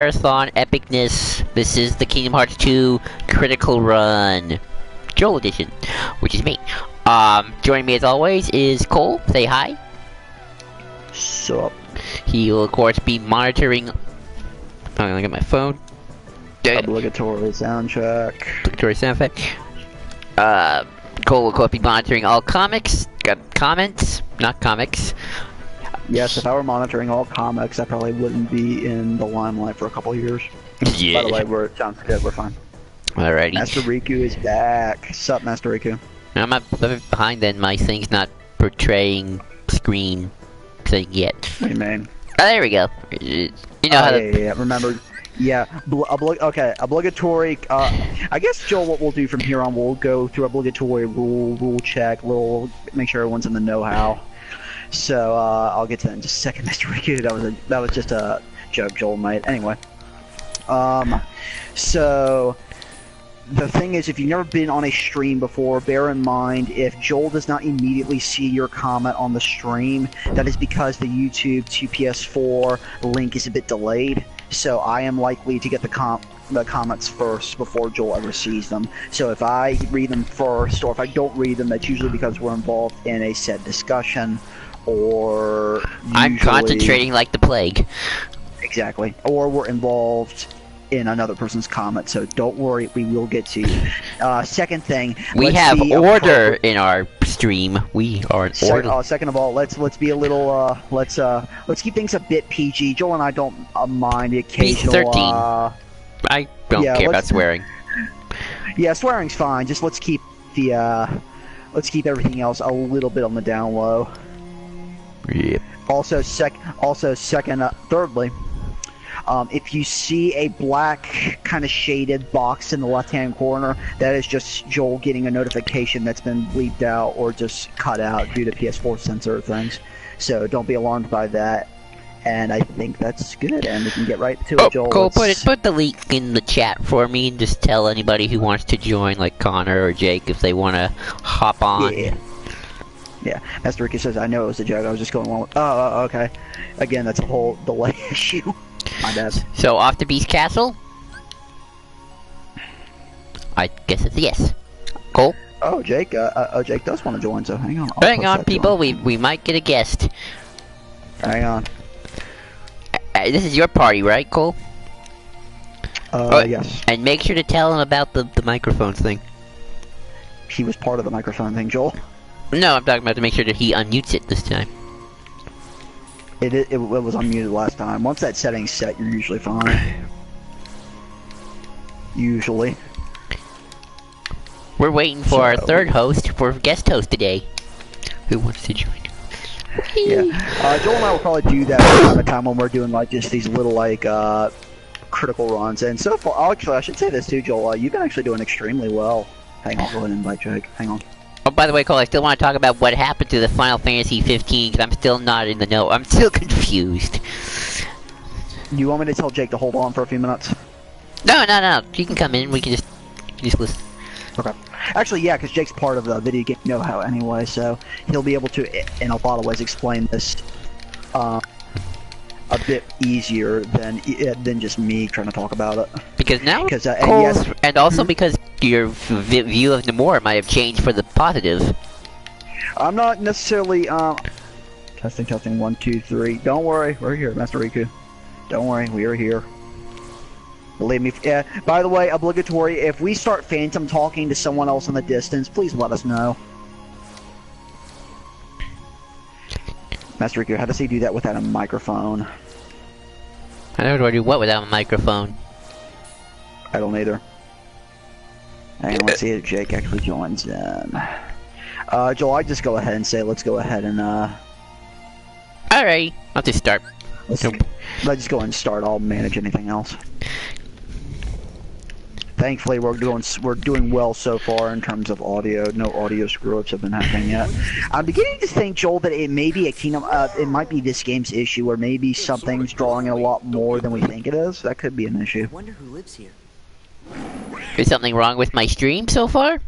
Marathon epicness. This is the Kingdom Hearts 2 Critical Run, Joel Edition, which is me. Joining me as always is Cole. Say hi. Sup? He will of course be monitoring. I'm gonna get my phone. Obligatory soundtrack. Obligatory sound effect. Cole will of course be monitoring all comics. Comments, not comics. Yes, if I were monitoring all comics, I probably wouldn't be in the limelight for a couple of years. Yeah. By the way, it sounds good. We're fine. Alrighty. Master Riku is back. Sup, Master Riku? I'm a bit behind then. My thing's not portraying screen thing yet. What do you mean? Oh, there we go. You know how to... yeah. Remember, yeah. Okay, obligatory. I guess, Joel, what we'll do from here on, we'll go through obligatory rule check. We'll make sure everyone's in the know-how. So I'll get to that in just a second, Mr. Riku. That was just a joke Joel made. Anyway, so the thing is, if you've never been on a stream before, bear in mind if Joel does not immediately see your comment on the stream, that is because the YouTube to PS4 link is a bit delayed. So I am likely to get the comments first before Joel ever sees them. So if I read them first, or if I don't read them, that's usually because we're involved in a said discussion. Or I'm concentrating like the plague. Exactly. Or we're involved in another person's comment, so don't worry, we will get to you. Second thing, we have order in our stream. We are an order. Second of all, let's be a little let's keep things a bit PG. Joel and I don't mind the occasional. PG-13. I don't care about swearing. Yeah, swearing's fine. Just let's keep everything else a little bit on the down low. Yep. Thirdly, if you see a black kind of shaded box in the left-hand corner, that is just Joel getting a notification that's been bleeped out or just cut out due to PS4 censor things. So don't be alarmed by that. And I think that's good, and we can get right to it, Joel. Cole, put the link in the chat for me, and just tell anybody who wants to join, like Connor or Jake, if they want to hop on. Yeah, Master Ricky says, I know it was a joke, I was just going along with... Oh, okay. Again, that's a whole delay issue. My bad. So, off to Beast Castle? I guess it's a yes. Cole? Oh, Jake, Jake does want to join, so hang on. Hang on, people, we might get a guest. Hang on. This is your party, right, Cole? Yes. And make sure to tell him about the microphone thing. He was part of the microphone thing, Joel. No, I'm talking about to make sure that he unmutes it this time. It was unmuted last time. Once that setting's set, you're usually fine. Usually. We're waiting for our third host for guest host today. Who wants to join? Yeah. Joel and I will probably do that from time to time when we're doing like just these little like critical runs. And so far, actually, I should say this too, Joel. You've been actually doing extremely well. Hang on, go ahead and invite Jake. Hang on. Oh, by the way, Cole, I still want to talk about what happened to the Final Fantasy 15 because I'm still not in the know. I'm still confused. You want me to tell Jake to hold on for a few minutes? No. You can come in. We can just listen. Okay. Actually, yeah, because Jake's part of the video game know-how anyway, so he'll be able to, in a lot of ways, explain this a bit easier than just me trying to talk about it. Because now, yes, and also because your view of Nomura might have changed for the positive. I'm not necessarily testing 1 2 3. Don't worry, we're here, Master Riku. Don't worry, we are here. Believe me. Yeah. By the way, obligatory. If we start phantom talking to someone else in the distance, please let us know. Master Riku, how does he do that without a microphone? I don't know how to do what without a microphone. I don't either. Hang on, let's see if Jake actually joins in. Joel, I just go ahead and say, let's go ahead and Alright, I'll just start. Let's just go ahead and start. I'll manage anything else. Thankfully, we're doing well so far in terms of audio. No audio screw-ups have been happening yet. I'm beginning to think, Joel, that it may be it might be this game's issue, or maybe something's drawing in a lot more than we think it is. That could be an issue. I wonder who lives here. Is something wrong with my stream so far?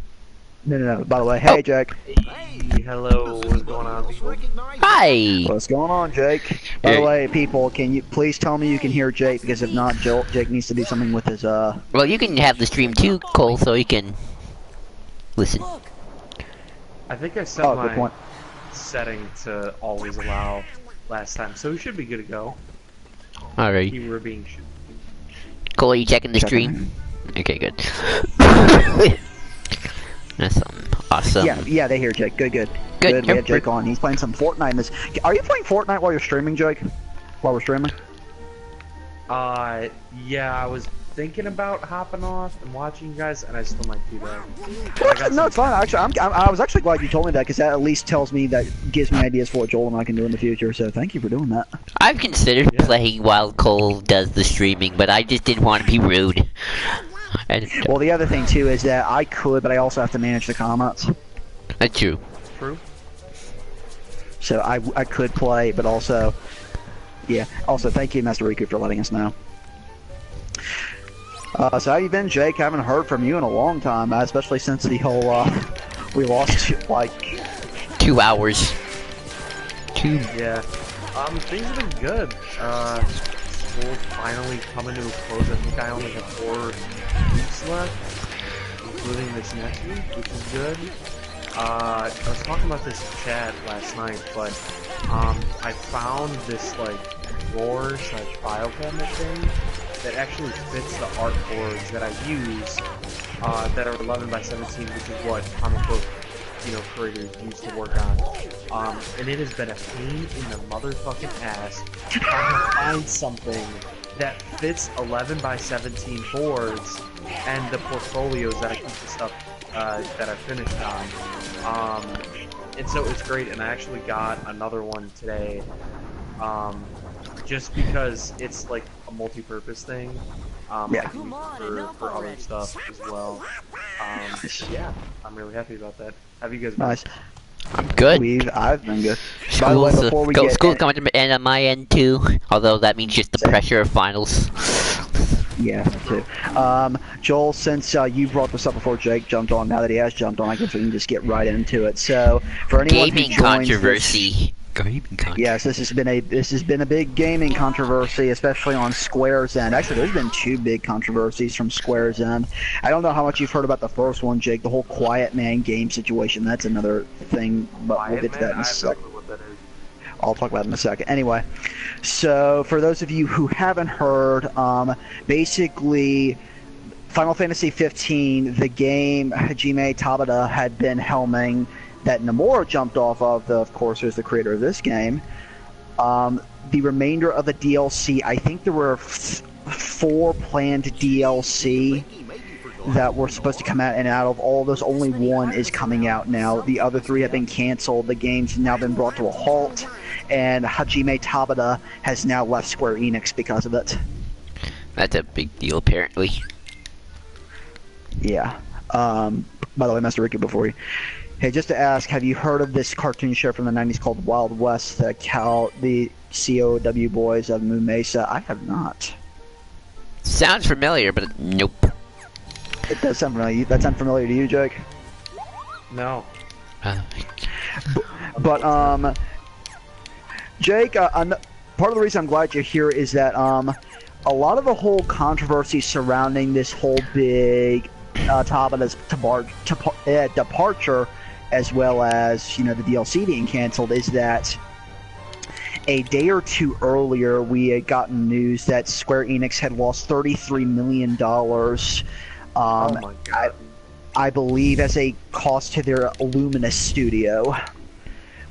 No. By the way, hey, Jack. Hey, Hello, what's going on, people? Hi! What's going on, Jake? By the way, people, can you please tell me you can hear Jake? Because if not, Jake needs to do something with his Well, you can have the stream too, Cole, so you can listen. I think I set my setting to always allow last time, so we should be good to go. Alright. You were being shoot. Cole, are you checking the stream? Okay, good. That's awesome. Yeah, they hear Jake. Good. Good. We have Jake on. He's playing some Fortnite. Are you playing Fortnite while you're streaming, Jake? While we're streaming? Yeah, I was thinking about hopping off and watching you guys, and I still might do that. No, it's fine. Actually, I was actually glad you told me that, because that at least tells me that gives me ideas for what Joel and I can do in the future. So thank you for doing that. I've considered playing while Cole does the streaming, but I just didn't want to be rude. Well, the other thing too is that I could, but I also have to manage the comments. That's true. True. So I could play, but also, yeah. Also, thank you, Master Riku, for letting us know. So how you been, Jake? I haven't heard from you in a long time, especially since the whole we lost like 2 hours. Yeah. Things have been good. School's finally coming to a close. I think I only have 4 weeks left, including this next week, which is good. I was talking about this in chat last night, but I found this like drawer / file cabinet thing that actually fits the art boards that I use that are 11 by 17, which is what comic book creators used to work on. And it has been a pain in the motherfucking ass trying to find something that fits 11 by 17 boards and the portfolios that I keep the stuff that I finished on. And so it's great, and I actually got another one today, just because it's like a multi-purpose thing. I can use it for other stuff as well. Yeah, I'm really happy about that. Have you guys been? nice. I'm good. I've been good. By the way, before we get school's coming to the end on my end too, although that means just the pressure of finals. Yeah, too. Joel, since you brought this up before Jake jumped on, now that he has jumped on, I guess we can just get right into it. So, for anyone Gaming who joins controversy. Yes, this has been a big gaming controversy, especially on Square's end. Actually, there's been 2 big controversies from Square's end. I don't know how much you've heard about the first one, Jake. The whole Quiet Man game situation. That's another thing, but we'll get to that in a second. I'll talk about it in a second. Anyway, so for those of you who haven't heard, basically, Final Fantasy 15, the game Hajime Tabata had been helming, that Nomura jumped off of course, is the creator of this game. The remainder of the DLC, I think there were 4 planned DLC that were supposed to come out, and out of all of those, only 1 is coming out now. The other 3 have been canceled. The game's now been brought to a halt, and Hajime Tabata has now left Square Enix because of it. That's a big deal, apparently. Yeah. By the way, Master Ricky, before you... Hey, just to ask, have you heard of this cartoon show from the 90s called Wild West, the COW boys of Moon Mesa? I have not. Sounds familiar, but nope. It does sound familiar. That sound familiar to you, Jake? No. But Jake, part of the reason I'm glad you're here is that a lot of the whole controversy surrounding this whole big Tabata's departure, as well as the DLC being canceled, is that a day or 2 earlier we had gotten news that Square Enix had lost $33 million. Oh my God. I believe as a cost to their Luminous studio.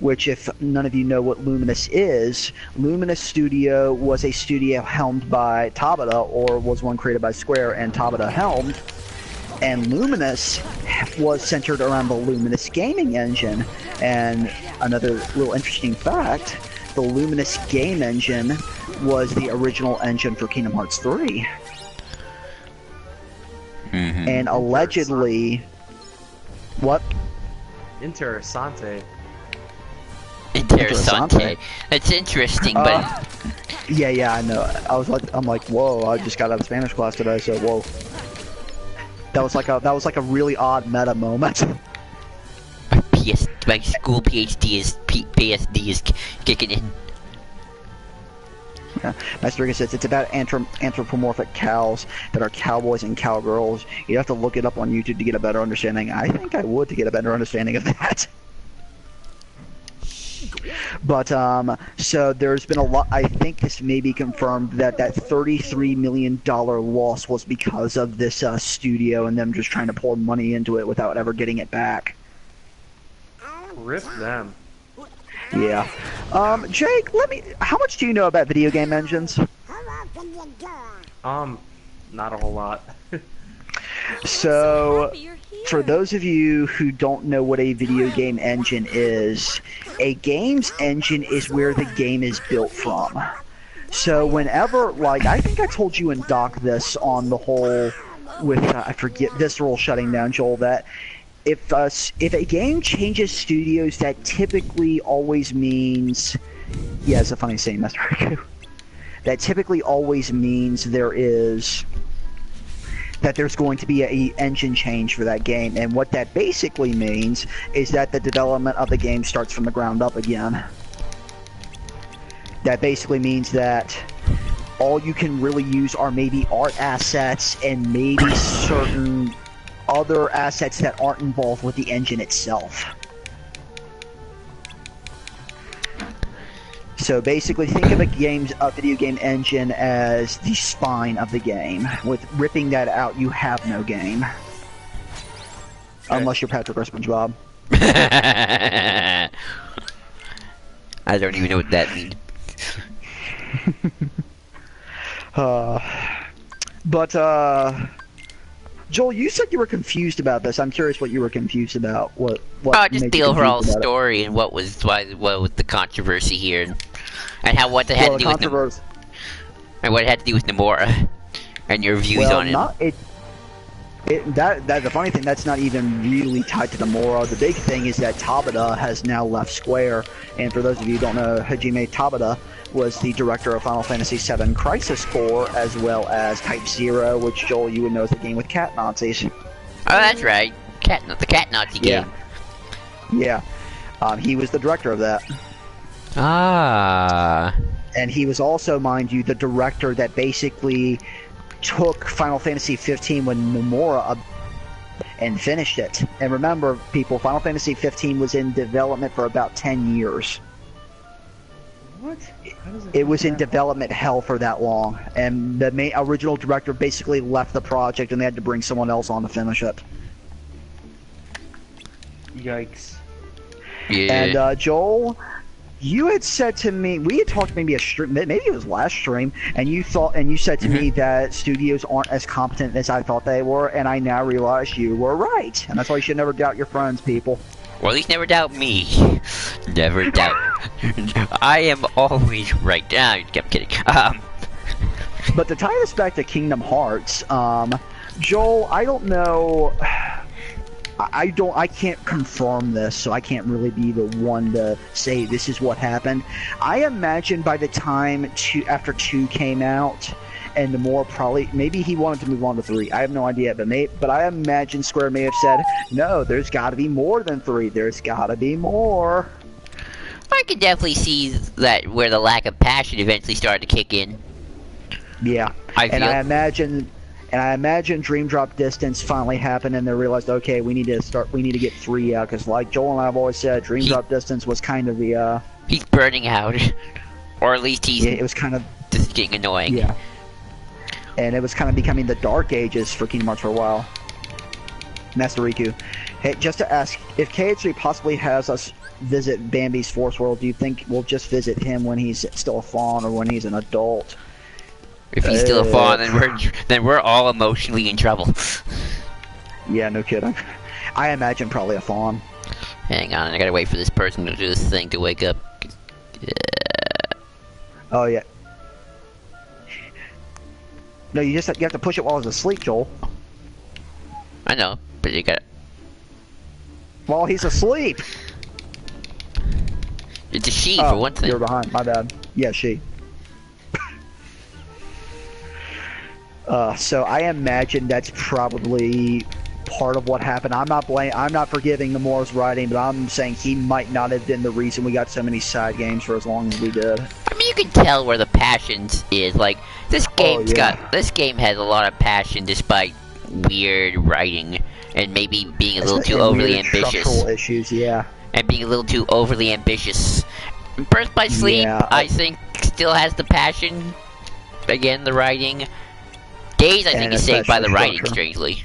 Which, if none of you know what Luminous is, Luminous Studio was a studio helmed by Tabata, or was one created by Square and Tabata helmed. And Luminous was centered around the Luminous gaming engine. And another little interesting fact, the Luminous game engine was the original engine for Kingdom Hearts 3. And allegedly... What? Interessante. Interessante. That's interesting, but... Yeah, I know. I'm like, whoa, I just got out of Spanish class today, so whoa. That was like a really odd meta moment. my school PSD is kicking in. Yeah. Master Riga says it's about anthropomorphic cows that are cowboys and cowgirls. You have to look it up on YouTube to get a better understanding. I think I would to get a better understanding of that. But so there's been a lot. I think this may be confirmed that $33 million loss was because of this studio and them just trying to pour money into it without ever getting it back. Rip them. Yeah. Jake, how much do you know about video game engines? Not a whole lot. So, for those of you who don't know what a video game engine is, a game's engine is where the game is built from. So whenever, like, I think I told you and Doc this on the whole with, I forget, Visceral shutting down, Joel, that if a game changes studios, that typically always means, yeah, it's a funny saying, Mr. Riku. That typically always means there's going to be a engine change for that game, and what that basically means is that the development of the game starts from the ground up again. That basically means that all you can really use are maybe art assets and maybe certain other assets that aren't involved with the engine itself. So basically, think of a video game engine as the spine of the game. With ripping that out, you have no game. Okay. Unless you're Patrick or SpongeBob. I don't even know what that means. Joel, you said you were confused about this. I'm curious what you were confused about. What just the overall story and what was the controversy here, and how what it had to do with Nomura, and your views on it. The funny thing, that's not even really tied to Nomura. The big thing is that Tabata has now left Square, and for those of you who don't know, Hajime Tabata was the director of Final Fantasy VII Crisis Core, as well as Type Zero, which, Joel, you would know is the game with cat Nazis. Oh, that's right. The cat Nazi game. Yeah. He was the director of that. Ah. And he was also, mind you, the director that basically took Final Fantasy 15 when Nomura and finished it. And remember, people, Final Fantasy 15 was in development for about 10 years. What? It was in development hell for that long, and the original director basically left the project, and they had to bring someone else on to finish it. Yikes! Yeah. And Joel, you had said to me, we had talked maybe maybe it was last stream, and you said to me that studios aren't as competent as I thought they were, and I now realize you were right, and that's why you should never doubt your friends, people. Well, at least never doubt me. Never doubt. I am always right. I'm kidding. But to tie this back to Kingdom Hearts, Joel, I don't know. I can't confirm this, so I can't really be the one to say this is what happened. I imagine by the time after 2 came out, and Nomura maybe he wanted to move on to 3. I have no idea, but I imagine Square may have said, no, there's got to be more than 3. There's got to be more. I can definitely see that where the lack of passion eventually started to kick in. Yeah, I imagine Dream Drop Distance finally happened, and they realized, okay, we need to get 3 out, because like Joel and I have always said, Dream Drop Distance was kind of the he's burning out, or at least it was kind of just getting annoying. Yeah. And it was kind of becoming the dark ages for Kingdom Hearts for a while. Master Riku. Hey, just to ask, if KH3 possibly has us visit Bambi's Force World, do you think we'll just visit him when he's still a fawn or when he's an adult? If he's still a fawn, then we're all emotionally in trouble. Yeah, no kidding. I imagine probably a fawn. Hang on, I gotta wait for this person to do this thing to wake up. Oh yeah. No, you have to push it while he's asleep, Joel. I know, but you gotta. While he's asleep. It's a she for one thing. You're behind. My bad. Yeah, she. So I imagine that's probably part of what happened. I'm not forgiving Nomura's writing, but I'm saying he might not have been the reason we got so many side games for as long as we did. I mean, you can tell where the passions is. Like, this game has a lot of passion despite weird writing and maybe being a little too overly ambitious. Structural issues, yeah. And being a little too overly ambitious. Birth by Sleep, Yeah. I think, still has the passion. Again, the writing. Days, I think, And is saved by the especially writing, structure. strangely.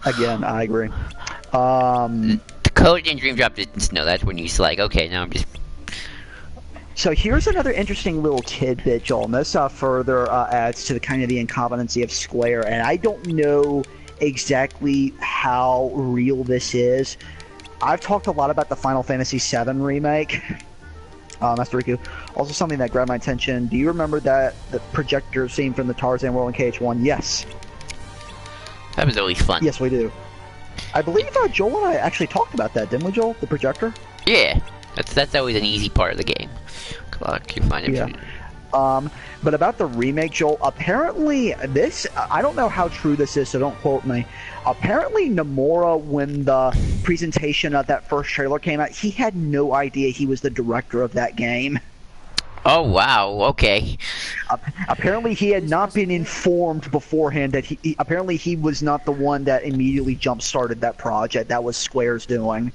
Again, I agree. The code in Dream Drop didn't know. That's when he's like, okay, now I'm just... So here's another interesting little tidbit, Joel. And this further adds to the kind of the incompetency of Square, and I don't know exactly how real this is. I've talked a lot about the Final Fantasy VII remake, Master Riku. Also, something that grabbed my attention. Do you remember the projector scene from the Tarzan World in KH1? Yes. That was always fun. Yes, we do. I believe Joel and I actually talked about that, didn't we, Joel? The projector? Yeah. That's always an easy part of the game. Come on, can you find it? Yeah. But about the remake, Joel, apparently this, I don't know how true this is, so don't quote me. Apparently Nomura, when the presentation of that first trailer came out, he had no idea he was the director of that game. Oh, wow, okay. Apparently he had not been informed beforehand that apparently he was not the one that immediately jump-started that project. That was Square's doing.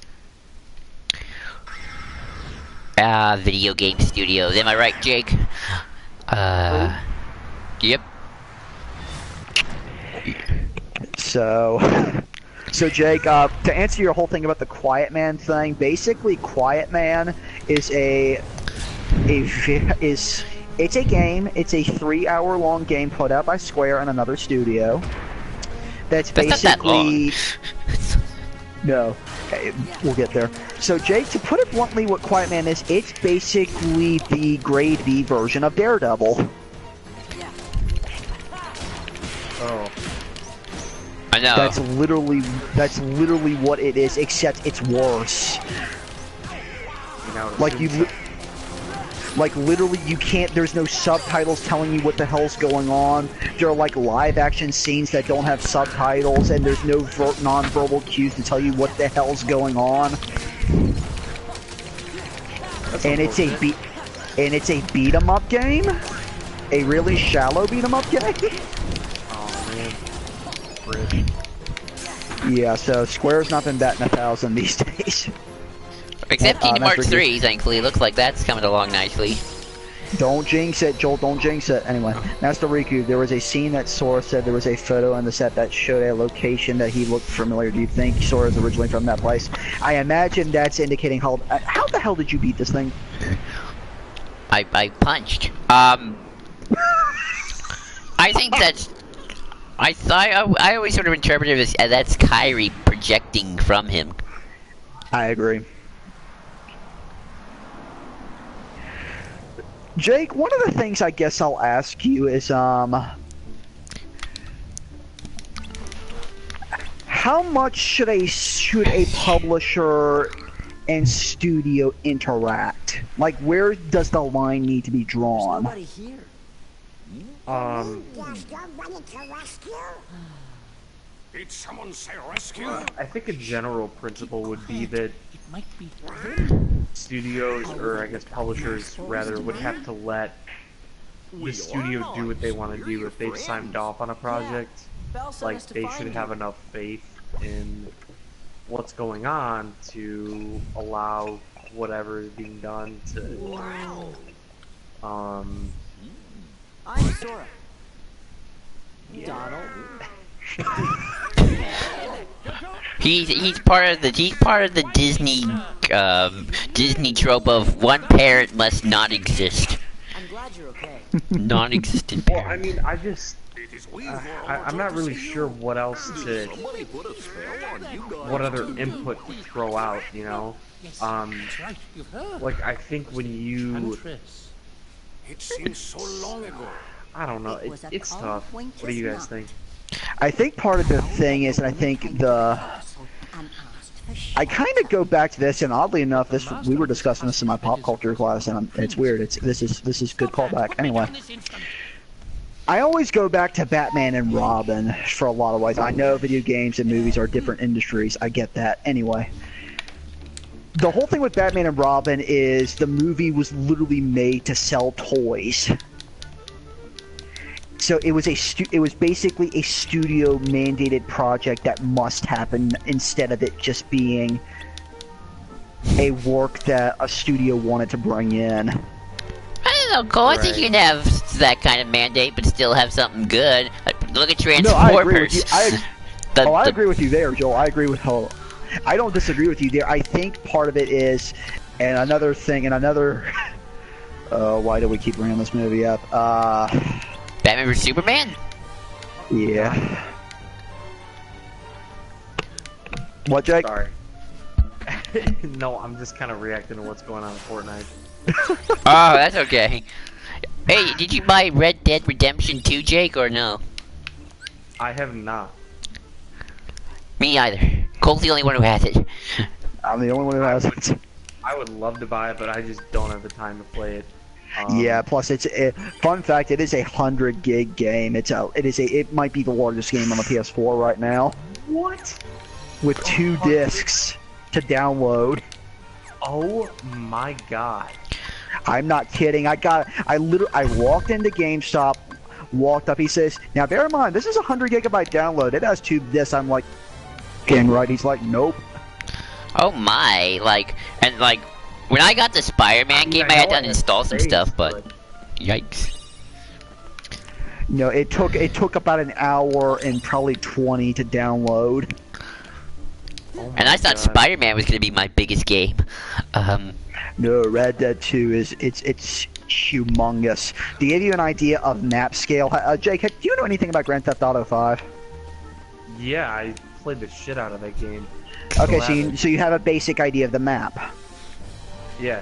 Video game studios. Am I right, Jake? Yep. So Jake, to answer your whole thing about the Quiet Man thing, basically Quiet Man is it's a game. It's a 3-hour-long game put out by Square and another studio. That's basically not that long. No. Okay, we'll get there. So, Jake, to put it bluntly, what Quiet Man is, it's basically the grade B version of Daredevil. Oh. I know. That's literally what it is, except it's worse. Like literally you can't, there's no subtitles telling you what the hell's going on. There are like live action scenes that don't have subtitles, and there's no non-verbal cues to tell you what the hell's going on. And it's a beat 'em up game, a really shallow beat 'em up game. Oh man. Rip. Yeah, so Square's not been batting 1,000 these days. Except Kingdom Hearts Master 3, thankfully. Looks like that's coming along nicely. Don't jinx it, Joel, don't jinx it. Anyway, Master Riku, there was a scene that Sora said there was a photo on the set that showed a location that he looked familiar. Do you think Sora's originally from that place? I imagine that's indicating how the hell did you beat this thing? I punched. I think that's... I always sort of interpreted it as that's Kairi projecting from him. I agree. Jake, one of the things I guess I'll ask you is, how much should a publisher and studio interact? Like, where does the line need to be drawn? Did someone say rescue? I think a general principle would be that studios, or I guess publishers rather, would have to let the studio do what they want to do. If they've signed off on a project, like, they should have enough faith in what's going on to allow whatever is being done to I'm Sora. Donald. He's part of the Disney Disney trope of one parent must not exist. I'm glad you're okay. Non-existent well, parent. I mean, I'm not really sure what else to, what other input to throw out, you know? Like, I think when you, It seems so long ago. I don't know, it's tough. What do you guys think? I think part of the thing is, and I think I kind of go back to this, and oddly enough, we were discussing this in my pop culture class, and it's weird. This is good callback. Anyway, I always go back to Batman and Robin for a lot of ways. I know video games and movies are different industries. I get that. Anyway, the whole thing with Batman and Robin is the movie was literally made to sell toys. So it was basically a studio mandated project that must happen instead of it just being a work that a studio wanted to bring in. I don't know, Cole. I think you can have that kind of mandate, but still have something good. Look at Transformers. No, I agree with you. I agree with you there, Joel. I agree with how. I don't disagree with you there. I think part of it is, and another thing, and another. Why do we keep bringing this movie up? Batman vs Superman. Yeah. What, Jake? Sorry. No, I'm just kind of reacting to what's going on in Fortnite. Oh, that's okay. Hey, did you buy Red Dead Redemption 2, Jake, or no? I have not. Me either. Cole's the only one who has it. I'm the only one who has it. I would love to buy it, but I just don't have the time to play it. Yeah. Plus, fun fact. It is a 100 gig game. It might be the largest game on the PS4 right now. What? With 2 discs to download. Oh my god. I'm not kidding. I walked into GameStop, walked up. He says, "Now bear in mind, this is a 100 gigabyte download. It has 2 discs." I'm like, "Getting right?" He's like, "Nope." Oh my! When I got the Spider-Man game, I had to uninstall some stuff, but yikes. No, it took about an hour and probably 20 to download. And I thought Spider-Man was gonna be my biggest game. No, Red Dead 2 it's humongous. To give you an idea of map scale, Jake, do you know anything about Grand Theft Auto 5? Yeah, I played the shit out of that game. Okay, so you have a basic idea of the map. Yeah.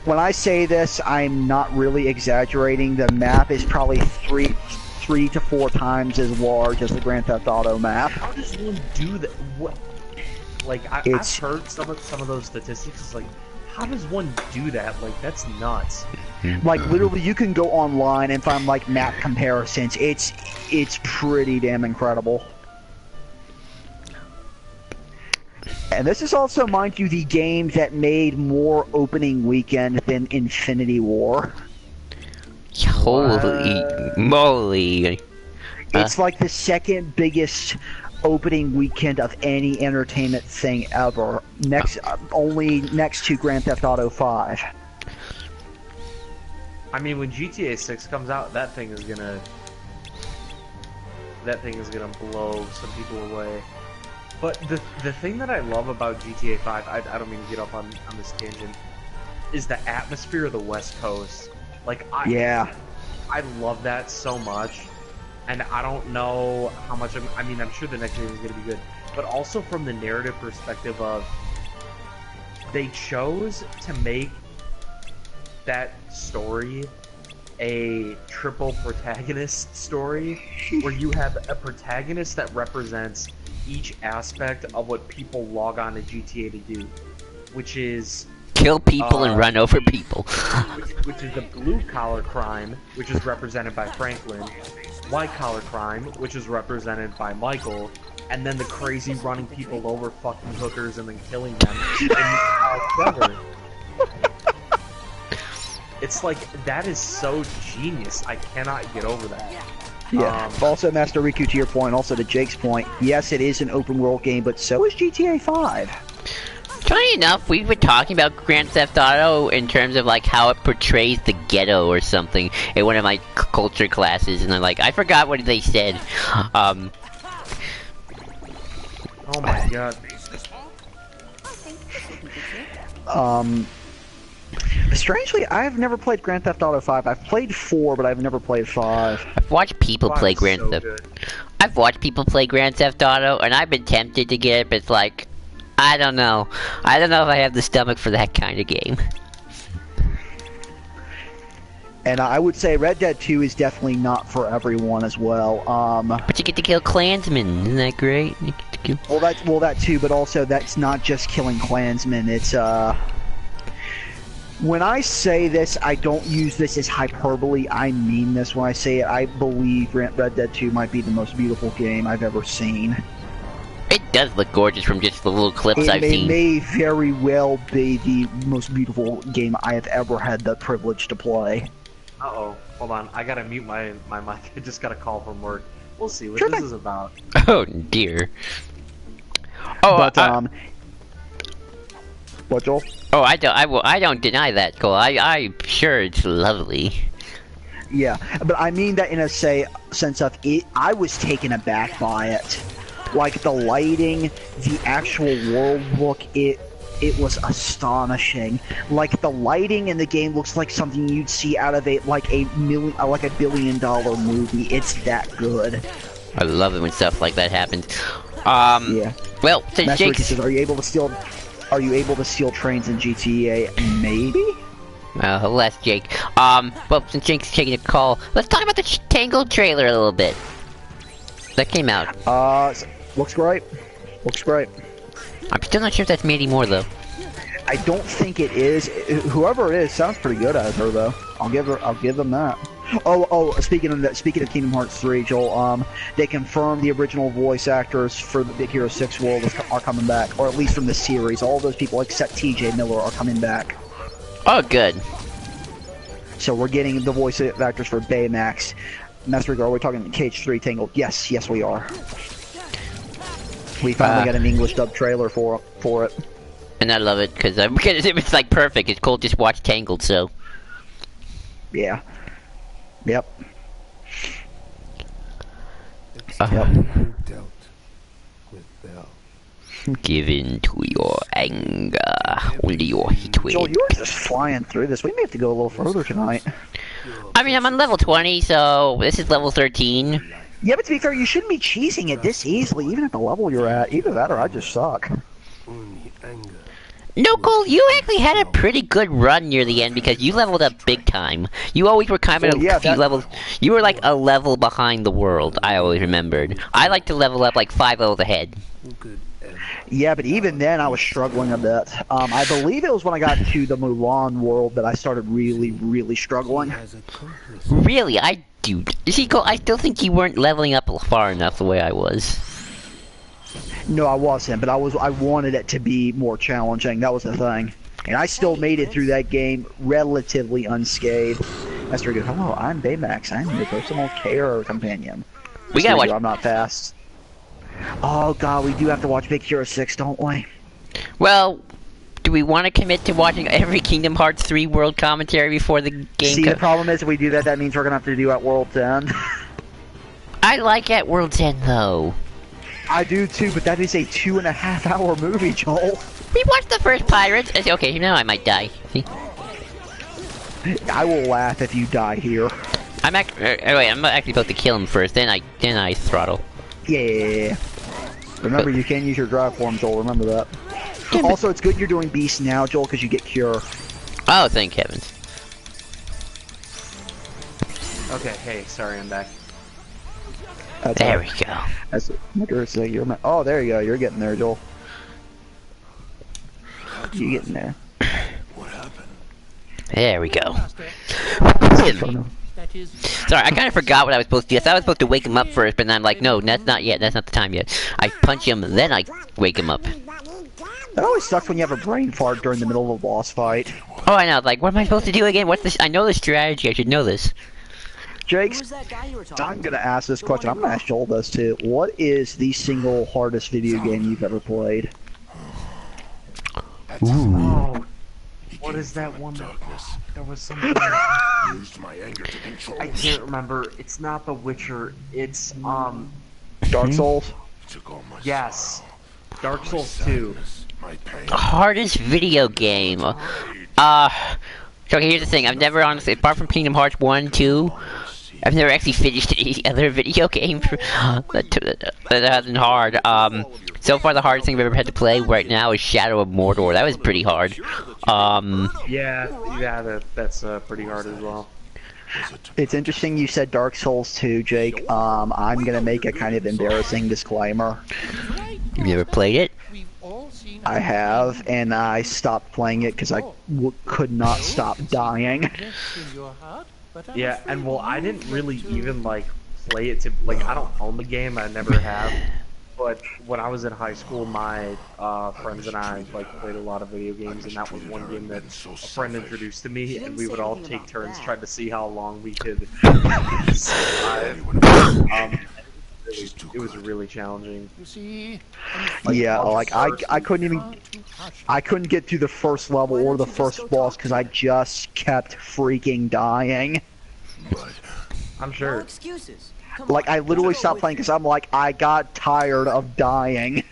When I say this, I'm not really exaggerating. The map is probably three to 4 times as large as the Grand Theft Auto map. How does one do that? What? Like I've heard some of those statistics. It's like, how does one do that? Like that's nuts. Like literally, you can go online and find like map comparisons. It's pretty damn incredible. And this is also, mind you, the game that made more opening weekend than Infinity War. Holy moly! It's like the second biggest opening weekend of any entertainment thing ever. Only next to Grand Theft Auto 5. I mean, when GTA 6 comes out, that thing is gonna blow some people away. But the thing that I love about GTA 5, I don't mean to get up on this tangent, is the atmosphere of the West Coast. Like, I love that so much, and I don't know how much I'm sure the next game is going to be good, but also from the narrative perspective of, they chose to make that story a triple protagonist story, where you have a protagonist that represents each aspect of what people log on to GTA to do, which is kill people and run over people. which is the blue-collar crime, which is represented by Franklin, white-collar crime, which is represented by Michael, and then the crazy running people over fucking hookers and then killing them in Trevor. It's like, that is so genius. I cannot get over that. Yeah. Also, Master Riku, to your point, also to Jake's point, yes, it is an open world game, but so is GTA 5. Funny enough, we were talking about Grand Theft Auto in terms of like how it portrays the ghetto or something in one of my culture classes, and I forgot what they said. Oh my god. Strangely, I've never played Grand Theft Auto 5. I've played 4, but I've never played 5. I've watched people play Grand Theft. I've watched people play Grand Theft Auto, and I've been tempted to get it, but it's like, I don't know. I don't know if I have the stomach for that kind of game. And I would say Red Dead 2 is definitely not for everyone as well. But you get to kill Klansmen, isn't that great? You get to kill... Well, that too, but also that's not just killing Klansmen. It's When I say this, I don't use this as hyperbole. I mean this when I say it. I believe Red Dead 2 might be the most beautiful game I've ever seen. It does look gorgeous from just the little clips I've seen. It may very well be the most beautiful game I have ever had the privilege to play. Uh-oh. Hold on. I gotta mute my mic. I just got a call from work. We'll see what Sure this thing. is about. Oh dear. Oh, But, what, Joel? oh, I don't deny that, Cole. I'm sure it's lovely. Yeah, but I mean that in a sense of it. I was taken aback by it, like the lighting, the actual world look. It was astonishing. Like the lighting in the game looks like something you'd see out of a $1 billion movie. It's that good. I love it when stuff like that happens. Yeah. Well, since Master Jake's... says, are you able to steal trains in GTA? Maybe. Well, that's Jake. Well, since Jake's taking a call, let's talk about the Tangled trailer a little bit. That came out. Looks great. Looks great. I'm still not sure if that's me anymore, though. I don't think it is. Whoever it is sounds pretty good as her, though. I'll give them that. Speaking of Kingdom Hearts 3, Joel, they confirmed the original voice actors for the Big Hero 6 world are coming back, or at least from the series. All those people except T.J. Miller are coming back. Oh, good. So we're getting the voice actors for Baymax. Master Girl, we're talking KH3 Tangled. Yes, we are. We finally got an English dub trailer for it. And I love it, because it was like perfect. It's cool to just watch Tangled, so... Yeah. Yep. Dealt with Bell. Give in to your anger. Only your heat will. Joel, you were just flying through this. We may have to go a little further tonight. I mean, I'm on level 20, so this is level 13. Yeah, but to be fair, you shouldn't be cheesing it this easily, even at the level you're at. Either that or I just suck. Only anger. No, Cole, you actually had a pretty good run near the end because you leveled up big time. You always were kind of a few levels. You were like a level behind the world, I always remembered. I like to level up like 5 levels ahead. Good. Yeah, but even then I was struggling a bit. I believe it was when I got to the Mulan world that I started really, really struggling. Really? Dude. You see, Cole, I still think you weren't leveling up far enough the way I was. No, I wasn't, but I wanted it to be more challenging. That was the thing. And I still made it through that game relatively unscathed. That's very good. Hello, I'm Baymax. I'm your personal care companion. We gotta watch... I'm not fast. Oh god, we do have to watch Big Hero 6, don't we? Well, do we want to commit to watching every Kingdom Hearts 3 world commentary before the game See, the problem is if we do that, that means we're gonna have to do at World's End. I like At World's End, though. I do too, but that is a 2.5-hour movie, Joel. We watched the first Pirates. Okay, now I might die. See? I will laugh if you die here. I'm actually supposed to kill him first, then I throttle. Yeah. Remember, you can use your drive form, Joel. Remember that. Also, it's good you're doing Beast now, Joel, because you get Cure. Oh, thank heavens. Okay, hey, sorry, I'm back. There we go. That's oh, there you go. You're getting there, Joel. You getting there? What happened? There we go. Sorry, I kind of forgot what I was supposed to do. I thought I was supposed to wake him up first, but then I'm like, no, that's not yet. That's not the time yet. I punch him, then I wake him up. That always sucks when you have a brain fart during the middle of a boss fight. Oh, I know. Like, what am I supposed to do again? What's this? I know the strategy. I should know this. Jake, Who's that guy you were talking I'm gonna ask this question. I'm gonna ask Joel this too. What is the single hardest video game you've ever played? Oh, what is that one? There was something. Used my anger to control. I can't remember. It's not The Witcher. It's Dark Souls? Took all my yes, Dark Souls 2. my pain. Hardest video game. Okay, here's the thing. I've never honestly, apart from Kingdom Hearts 1, 2, I've never actually finished any other video game that hasn't hard. So far the hardest thing I've ever had to play right now is Shadow of Mordor. That was pretty hard. Yeah, that's pretty hard as well. It's interesting you said Dark Souls 2, Jake. I'm gonna make a kind of embarrassing disclaimer. You never played it? I have, and I stopped playing it because I could not stop dying. Yeah, and well, I didn't really even like play it to like I don't own the game, I never have. But when I was in high school, my friends and I like played a lot of video games, and that was one game that a friend introduced to me, and we would all take turns trying to see how long we could survive. It was really challenging. Yeah, like I couldn't get through the first level or the first boss because I just kept freaking dying. I'm No sure. excuses. Come Like on, I literally let's go stopped with playing you. because I'm like I got tired of dying.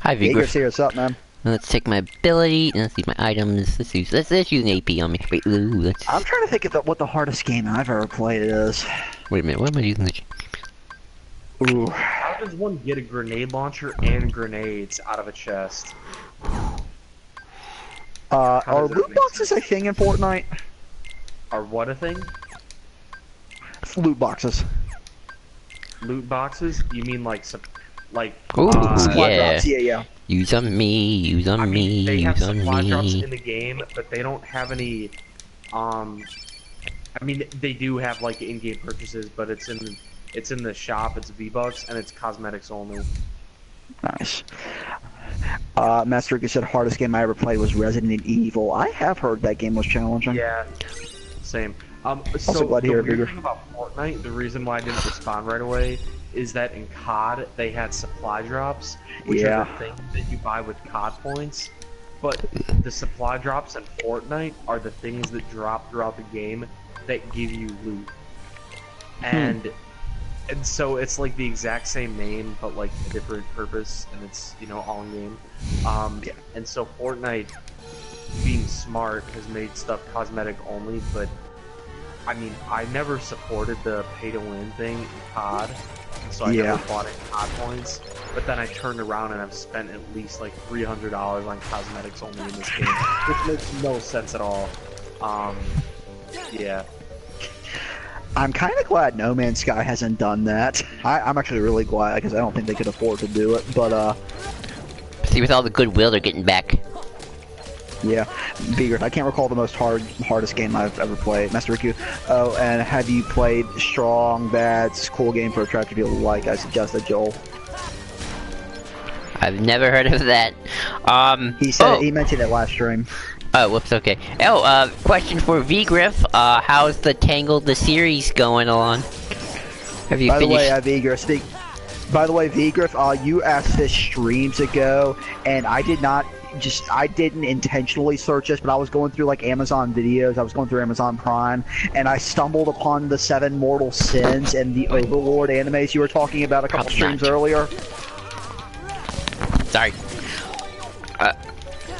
Hi, Vigor, Vigor. see what's up, man. Let's take my ability, and let's use my items. Let's use an AP on me. Wait, ooh, let's... I'm trying to think of what the hardest game I've ever played is. Wait a minute, what am I using this? Ooh. How does one get a grenade launcher and grenades out of a chest? Are does that loot make boxes a thing in Fortnite? Are what a thing? Loot boxes. Loot boxes? You mean like Ooh, Supply yeah. drops, yeah. Use on me, use on I me, mean, they have use on supply drops me. in the game, but they don't have any. I mean, they do have like in-game purchases, but it's in the shop. It's V-Bucks and it's cosmetics only. Nice. Master Ricky said hardest game I ever played was Resident Evil. I have heard that game was challenging. Yeah, same. So Also glad to the hear it, weird Vigor. thing about Fortnite, the reason why I didn't respond right away, is that in COD they had supply drops, which Yeah. are the things that you buy with COD points. But the supply drops in Fortnite are the things that drop throughout the game that give you loot. And so it's like the exact same name, but like a different purpose, and it's all in game. And so Fortnite, being smart, has made stuff cosmetic only, but I mean, I never supported the pay-to-win thing in COD, so I Yeah. never bought any COD points. But then I turned around and I've spent at least like $300 on cosmetics only in this game, which makes no sense at all. Yeah. I'm kind of glad No Man's Sky hasn't done that. I'm actually really glad because I don't think they could afford to do it. But See, with all the goodwill they're getting back. yeah, Vigor, I can't recall the hardest game I've ever played. Master Riku. Oh, and have you played Strong Bad's cool game for attractive people like? I suggested Joel. I've never heard of that. He said oh. he mentioned it last stream. Oh, whoops, okay. Oh, question for V-Griff. How's the series going along? Have you By the finished? way, Vigor, by the way, Vigriff, you asked this streams ago, and I didn't intentionally search this, but I was going through like Amazon videos, I was going through Amazon Prime, and I stumbled upon the 7 Mortal Sins and the Overlord animes you were talking about a couple Top streams notch. earlier. Sorry.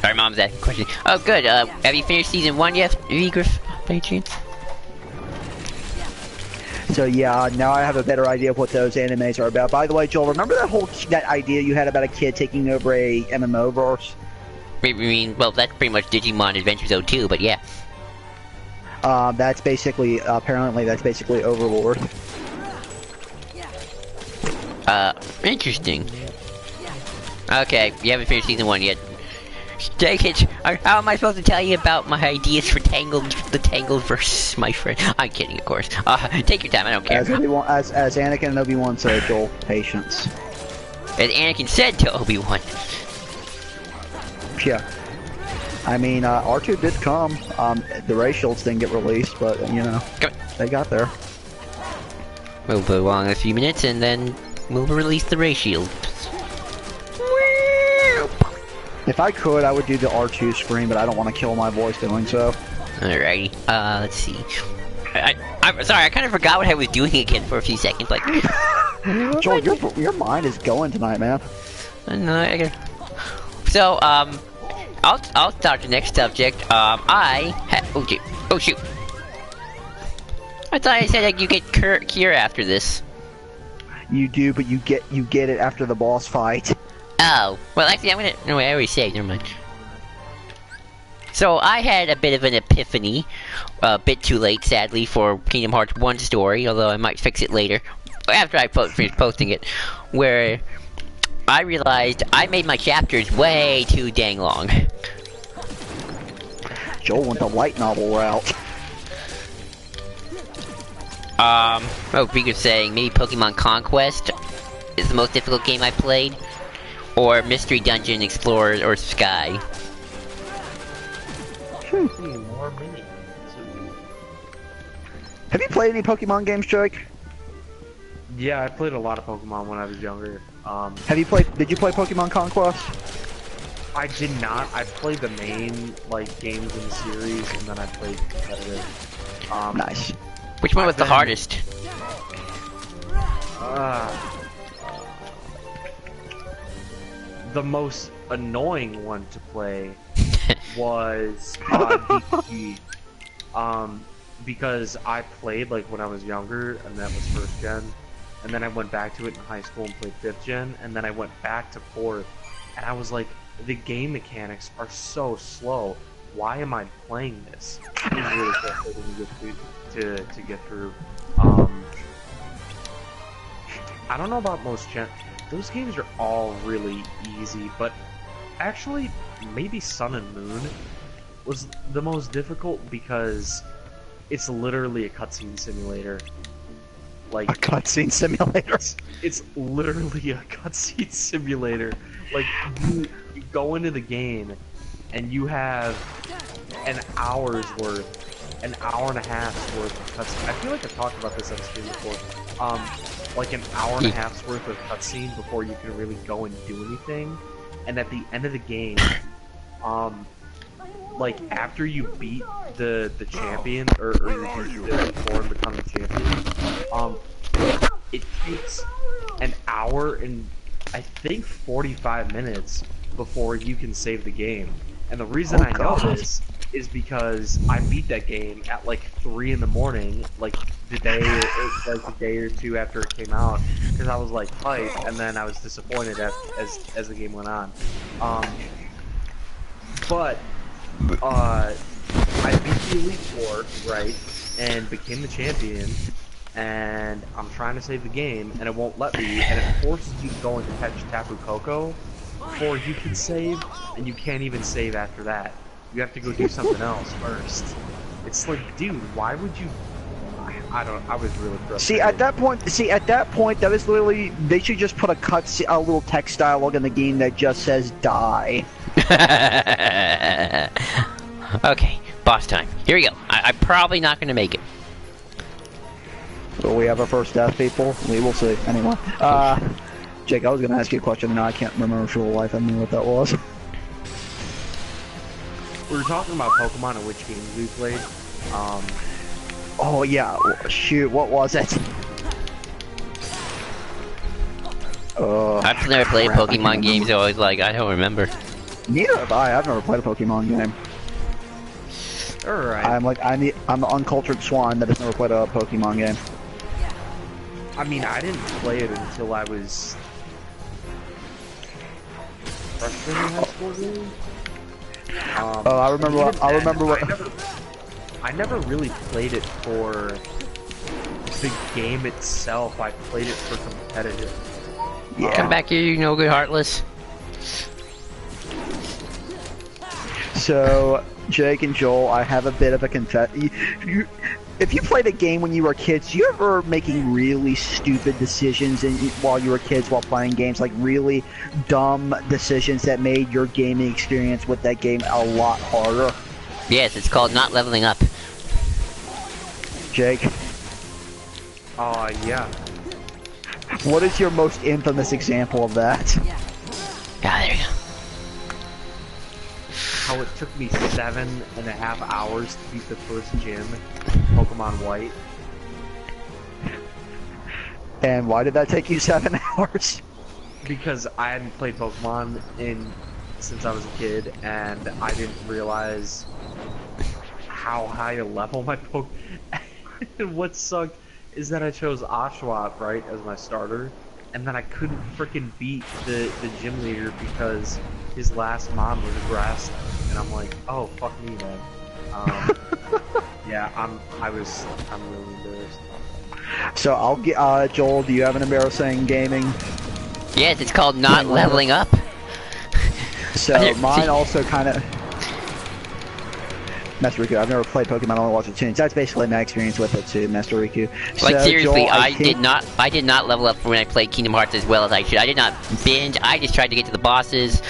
Sorry, Mom's asking a question. Oh, good. Have you finished season 1 yet, V-Griff? By any chance? So yeah, now I have a better idea of what those animes are about. By the way, Joel, remember that idea you had about a kid taking over a MMO verse? I mean, well, that's pretty much Digimon Adventure Zone 2, but yeah. That's basically, apparently that's basically Overlord. Interesting. Okay, you haven't finished season 1 yet. Take it. How am I supposed to tell you about my ideas for the Tangled verse, my friend? I'm kidding, of course. Take your time, I don't care. As Anakin and Obi-Wan said, Joel, patience. As Anakin said to Obi-Wan. Yeah. I mean, R2 did come. The Ray Shields didn't get released, but, Come they got there. We'll go along a few minutes, and then we'll release the Ray Shield. If I could, I would do the R2 screen, but I don't want to kill my voice doing so. Alrighty. Let's see. I'm sorry, I kind of forgot what I was doing again for a few seconds. Like, Joel, your mind is going tonight, man. So, I'll start the next subject. Oh shoot. I thought I said that you get cure after this. You do, but you get it after the boss fight. Oh, well actually no, I already saved, never mind. So I had a bit of an epiphany, a bit too late sadly for Kingdom Hearts 1 story, although I might fix it later, after I finish posting it, where I realized I made my chapters way too dang long. Joel went the light novel route. Oh, we could say maybe Pokemon Conquest is the most difficult game I played, or Mystery Dungeon Explorer or Sky. More mini. Have you played any Pokemon games, Jake? Yeah, I played a lot of Pokemon when I was younger. Did you play Pokemon Conquest? I did not. I played the main like games in the series, and then I played competitive. Nice. Which one was the hardest? The most annoying one to play was DPG. Because I played like when I was younger, and that was first gen, and then I went back to it in high school and played 5th gen, and then I went back to 4th, and I was like, the game mechanics are so slow. Why am I playing this? It was really frustrating to get through. I don't know about most gen. Those games are all really easy, but actually, maybe Sun and Moon was the most difficult because it's literally a cutscene simulator. Like A cutscene simulator. it's literally a cutscene simulator. Like you go into the game and you have an hour's worth, an hour and a half's worth of cutscene. I feel like I've talked about this on stream before. Like an hour and a half's worth of cutscene before you can really go and do anything. And at the end of the game, like after you beat the champion or you beat the before and become the champion, it takes an hour and I think 45 minutes before you can save the game. And the reason I know this is because I beat that game at like 3 in the morning, like the day, like a day or two after it came out, because I was like hyped, and then I was disappointed as the game went on. But I beat the Elite Four, right, and became the champion, and I'm trying to save the game, and it won't let me, and it forces you to go and catch Tapu Koko before you can save, and you can't even save after that. You have to go do something else first. It's like, dude, why would you? I was really frustrated. See, at that point, that is literally, they should just put a little text dialogue in the game that just says "die." Okay, boss time. Here we go. I'm probably not gonna make it. Will we have our first death, people? We will see. Anyway, Jake, I was gonna ask you a question, and now I can't remember for the life of me what that was. We were talking about Pokemon and which games we played. Oh yeah, shoot, what was it? I've never played crap, I Pokemon can't games, so I was like, I don't remember. Neither have I. I've never played a Pokemon game. Alright. I'm the uncultured swine that has never played a Pokemon game. I mean, I didn't play it until I was freshman in high school, really. I remember what. I never really played it for the game itself. I played it for competitive. Yeah. Come back here, you no good heartless. So, Jake and Joel, I have a bit of a confession. If you played a game when you were kids, do you ever making really stupid decisions while you were kids while playing games, like really dumb decisions that made your gaming experience with that game a lot harder? Yes, it's called not leveling up. Jake, Yeah. what is your most infamous example of that? Ah, there you go. How it took me 7.5 hours to beat the first gym, Pokemon White. And why did that take you 7 hours? Because I hadn't played Pokemon since I was a kid, and I didn't realize how high a level my Pokemon. And what sucked is that I chose Oshawott, right, as my starter, and then I couldn't freaking beat the gym leader because his last mon was a grass type. And I'm like, oh, fuck me, man. Yeah, I'm really embarrassed. So I'll get Joel. Do you have an embarrassing gaming Yes, it's called not leveling up. So mine also kind of. Master Riku, I've never played Pokemon, I only watched the tunes. That's basically my experience with it too, Master Riku. Like So, seriously, Joel, I think- did not level up when I played Kingdom Hearts as well as I should. I did not binge. I just tried to get to the bosses,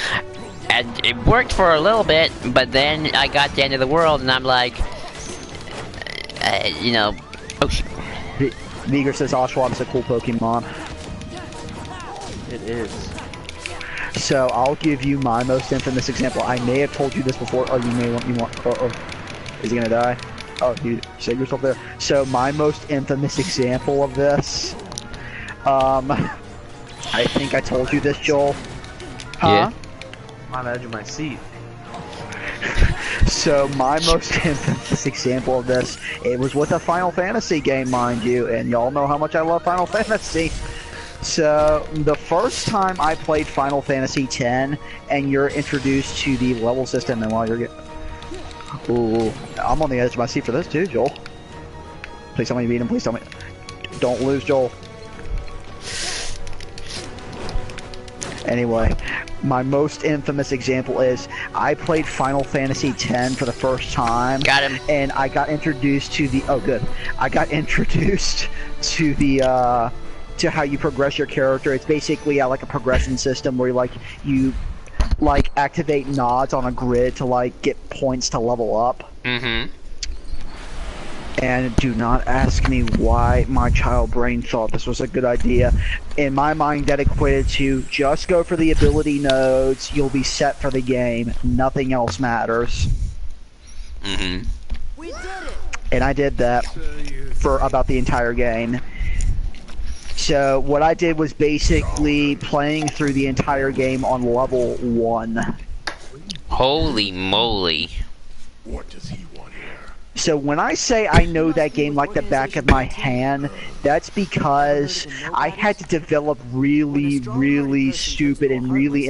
and it worked for a little bit. But then I got to the end of the world, and I'm like, you know, oh shit. Viger says Oshawott a cool Pokemon. It is. So I'll give you my most infamous example. I may have told you this before. Oh, you want. Is he gonna die? Oh, you saved yourself there. So my most infamous example of this. I think I told you this, Joel. Huh? Yeah. I'm on the edge of my seat. So my most infamous example of this, it was with a Final Fantasy game, mind you, and y'all know how much I love Final Fantasy. So the first time I played Final Fantasy X, and you're introduced to the level system, and while you're getting, ooh, I'm on the edge of my seat for this too, Joel. Please tell me you beat him. Please tell me. Don't lose, Joel. Anyway, my most infamous example is I played Final Fantasy X for the first time. Got him. And I got introduced to the. Oh, good. I got introduced to the. To how you progress your character. It's basically like a progression system where you activate nods on a grid to like get points to level up. Mm-hmm. And do not ask me why my child brain thought this was a good idea. In my mind, that equated to just go for the ability nodes, you'll be set for the game, nothing else matters. Mm-hmm. We did it. And I did that for about the entire game. So what I did was basically playing through the entire game on level 1. Holy moly. What does he want here? So when I say I know that game like the back of my hand, that's because I had to develop really, really stupid and really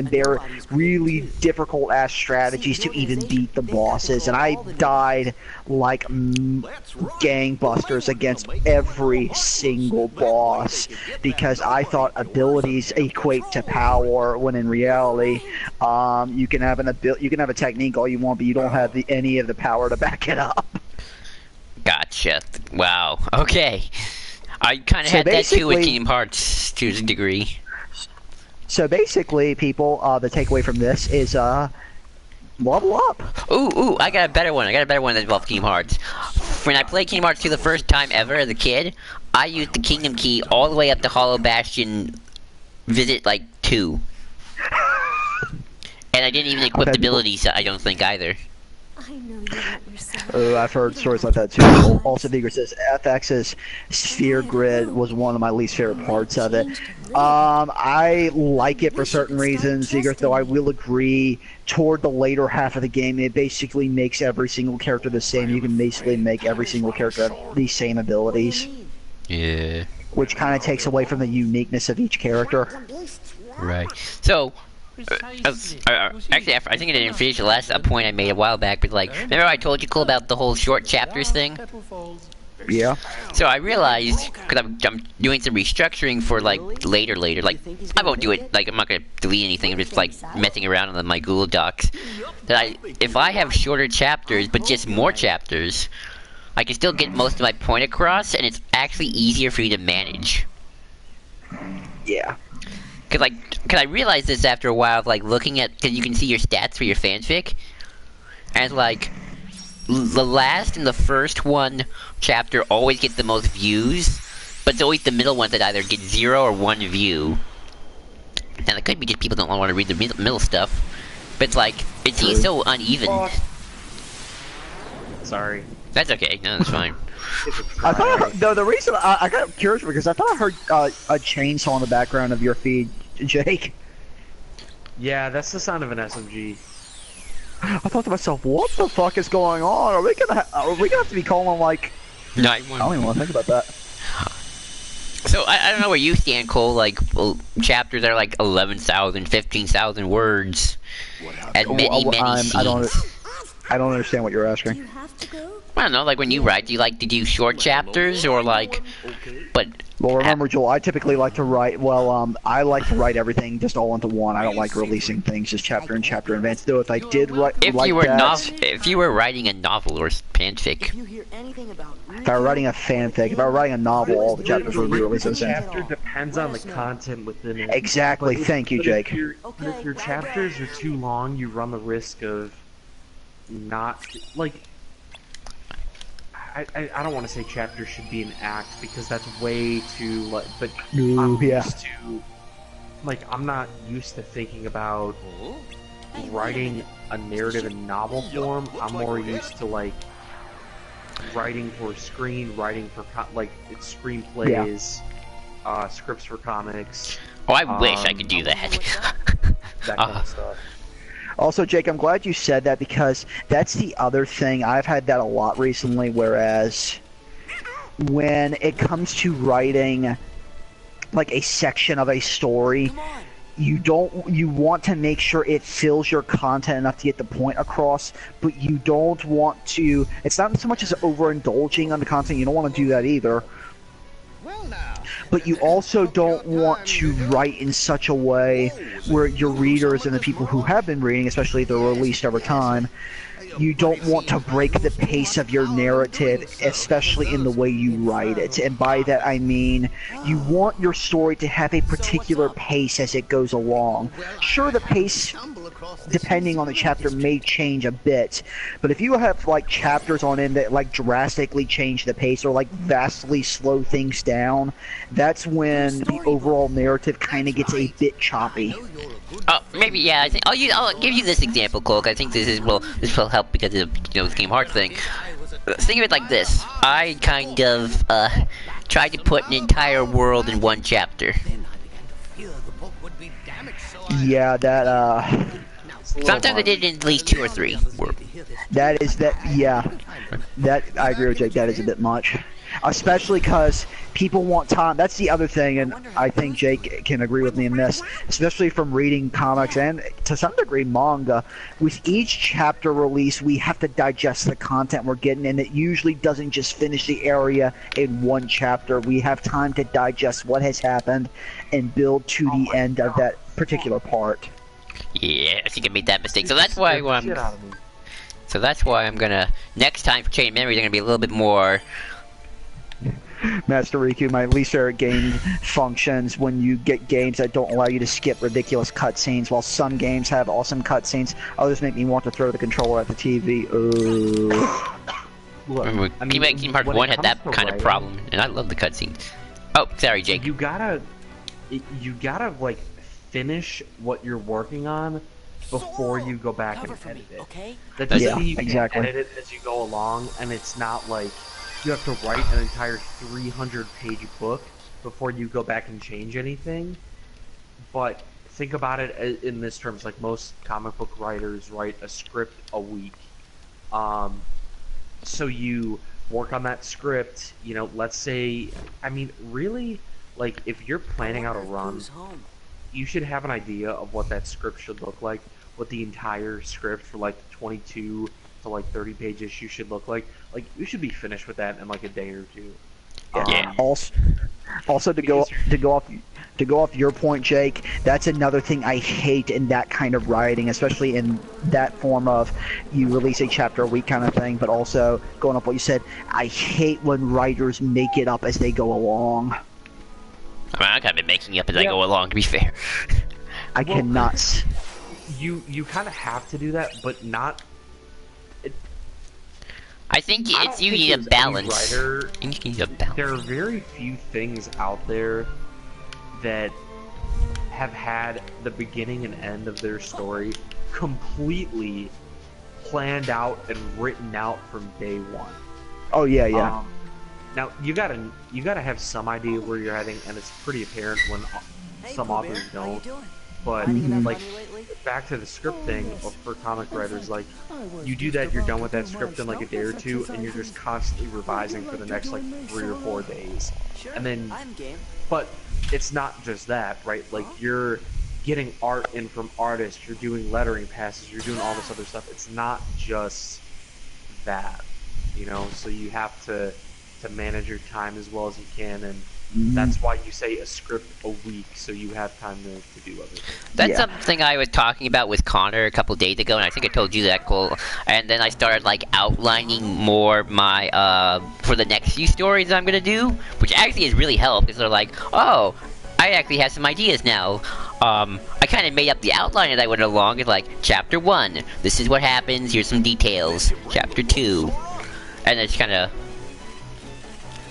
really difficult ass strategies to even beat the bosses, and I died like gangbusters against every single boss because I thought abilities equate to power, when in reality, you can have a technique all you want, but you don't have any of the power to back it up. Gotcha. Wow. Okay. I kind of had that too with Kingdom Hearts to a degree. So basically, people, the takeaway from this is, level up. Ooh, I got a better one. That involves Kingdom Hearts. When I played Kingdom Hearts 2 the first time ever as a kid, I used the Kingdom Key all the way up to Hollow Bastion Visit, 2. And I didn't even equip the abilities, I don't think, either. I know you want yourself. I've heard stories like that too. Also, Vigor says FX's Sphere Grid was one of my least favorite parts of it. I like it for certain reasons, Vigor, though I will agree, toward the later half of the game, it basically makes every single character the same. You can basically make every single character have the same abilities. Yeah. Which kind of takes away from the uniqueness of each character. Right. So, actually, I think I didn't finish the last point I made a while back, but remember I told you, Cole, about the whole short chapters thing? Yeah. So I realized, because I'm doing some restructuring for, later, I won't do it, I'm not going to delete anything, I'm just, messing around on my Google Docs, that if I have shorter chapters, but just more chapters, I can still get most of my point across, and it's actually easier for you to manage. Yeah. Cause I realized this after a while of looking at, cause you can see your stats for your fanfic, and the last and the first one chapter always get the most views, but it's always the middle ones that either get 0 or 1 view. And it could be just people don't want to read the middle stuff, but it seems so uneven. Sorry. That's okay, no, that's fine. I thought I heard, the reason I got curious because I thought I heard a chainsaw in the background of your feed, Jake. Yeah, that's the sound of an SMG. I thought to myself, what the fuck is going on? Are we gonna have to be calling I don't even want to think about that. So I don't know where you stand, Cole. Chapters are 11,000, 15,000 words, and many I don't scenes. understand what you're asking. You have to go. I don't know, like when you write, do you like to do short chapters or like, but Well, remember, Joel, I typically like to write, I like to write everything just all into one. I don't like releasing things just chapter in advance. Though if I did write if like you were that, if you were writing a novel or fanfic, if I were writing a fanfic, if I were writing a novel, all the chapters would be released at the same. Chapter depends on the content within it. Exactly. But if- Thank you, but Jake. if your chapters are too long, you run the risk of not like. I don't want to say chapters should be an act because that's way too like. But I'm yeah. used to, like, I'm not used to thinking about writing a narrative in novel form. I'm more used to like writing for screen, writing for it's screenplays, scripts for comics. oh, I wish I could do that. That kind of stuff. Also, Jake, I'm glad you said that because that's the other thing. I've had that a lot recently, whereas when it comes to writing like a section of a story, you want to make sure it fills your content enough to get the point across, but you don't want to, it's not so much as overindulging on the content, you don't want to do that either. But you also don't want to write in such a way where your readers and the people who have been reading, especially if they're released over time, you don't want to break the pace of your narrative, especially in the way you write it. And by that I mean, you want your story to have a particular pace as it goes along. Sure, the pace, depending on the chapter, may change a bit, but if you have like chapters on it that like drastically change the pace or like vastly slow things down, that's when the overall narrative kind of gets a bit choppy. Oh, maybe yeah. I think I'll give you this example, Cloak. I think this will help because of this Kingdom Hearts thing. Think of it like this: I kind of tried to put an entire world in one chapter. Yeah, that Sometimes I did it in at least 2 or 3 worlds. yeah, that I agree with Jake. That is a bit much, especially because people want time. That's the other thing, and I think Jake can agree with me in this, especially from reading comics and to some degree manga. With each chapter release, we have to digest the content we're getting, and it usually doesn't just finish the area in one chapter. We have time to digest what has happened and build to the end of that particular part. Yeah, I think I made that mistake. So that's why I'm gonna next time for Chain Memories, I'm gonna be a little bit more. Master Riku, my least favorite game functions when you get games that don't allow you to skip ridiculous cutscenes. While some games have awesome cutscenes, others make me want to throw the controller at the TV. Look, Kingdom Hearts 1 had that kind of problem, and I love the cutscenes. Oh, sorry, Jake. You gotta like finish what you're working on before you go back and edit it. That doesn't mean you can edit it as you go along, and it's not like you have to write an entire 300-page book before you go back and change anything. But think about it in this terms, like most comic book writers write a script a week. So you work on that script, let's say, really, like, if you're planning out a run, you should have an idea of what that script should look like, what the entire script for like 22 to like 30 page issue should look like. Like, you should be finished with that in like a day or two. Yeah. Also to go off your point, Jake, that's another thing I hate in that kind of writing, especially in that form of you release a chapter a week kind of thing, but also going off what you said, I hate when writers make it up as they go along. I kind of been making it up as I go along, to be fair. I cannot. You kind of have to do that, but not. I think you need a balance. You need a balance. There are very few things out there that have had the beginning and end of their story completely planned out and written out from day one. Oh yeah. Now you gotta have some idea where you're heading, and it's pretty apparent when some authors don't. But like, back to the script thing for comic writers, like, you do that, you're done with that script in like a day or two, and you're just constantly revising for the next like 3 or 4 days. And then, but it's not just that, right? Like, you're getting art in from artists, you're doing lettering passes, you're doing all this other stuff. It's not just that. you know, so you have to manage your time as well as you can, and Mhm. that's why you say a script a week, so you have time to do other things. That's Yeah. something I was talking about with Connor a couple days ago, and I think I told you that, Cole. And then I started like outlining more my for the next few stories I'm gonna do, which actually has really helped. Because they're like, oh, I actually have some ideas now. I kind of made up the outline as I went along. It's like chapter 1, this is what happens. Here's some details. Chapter 2, and it's kind of.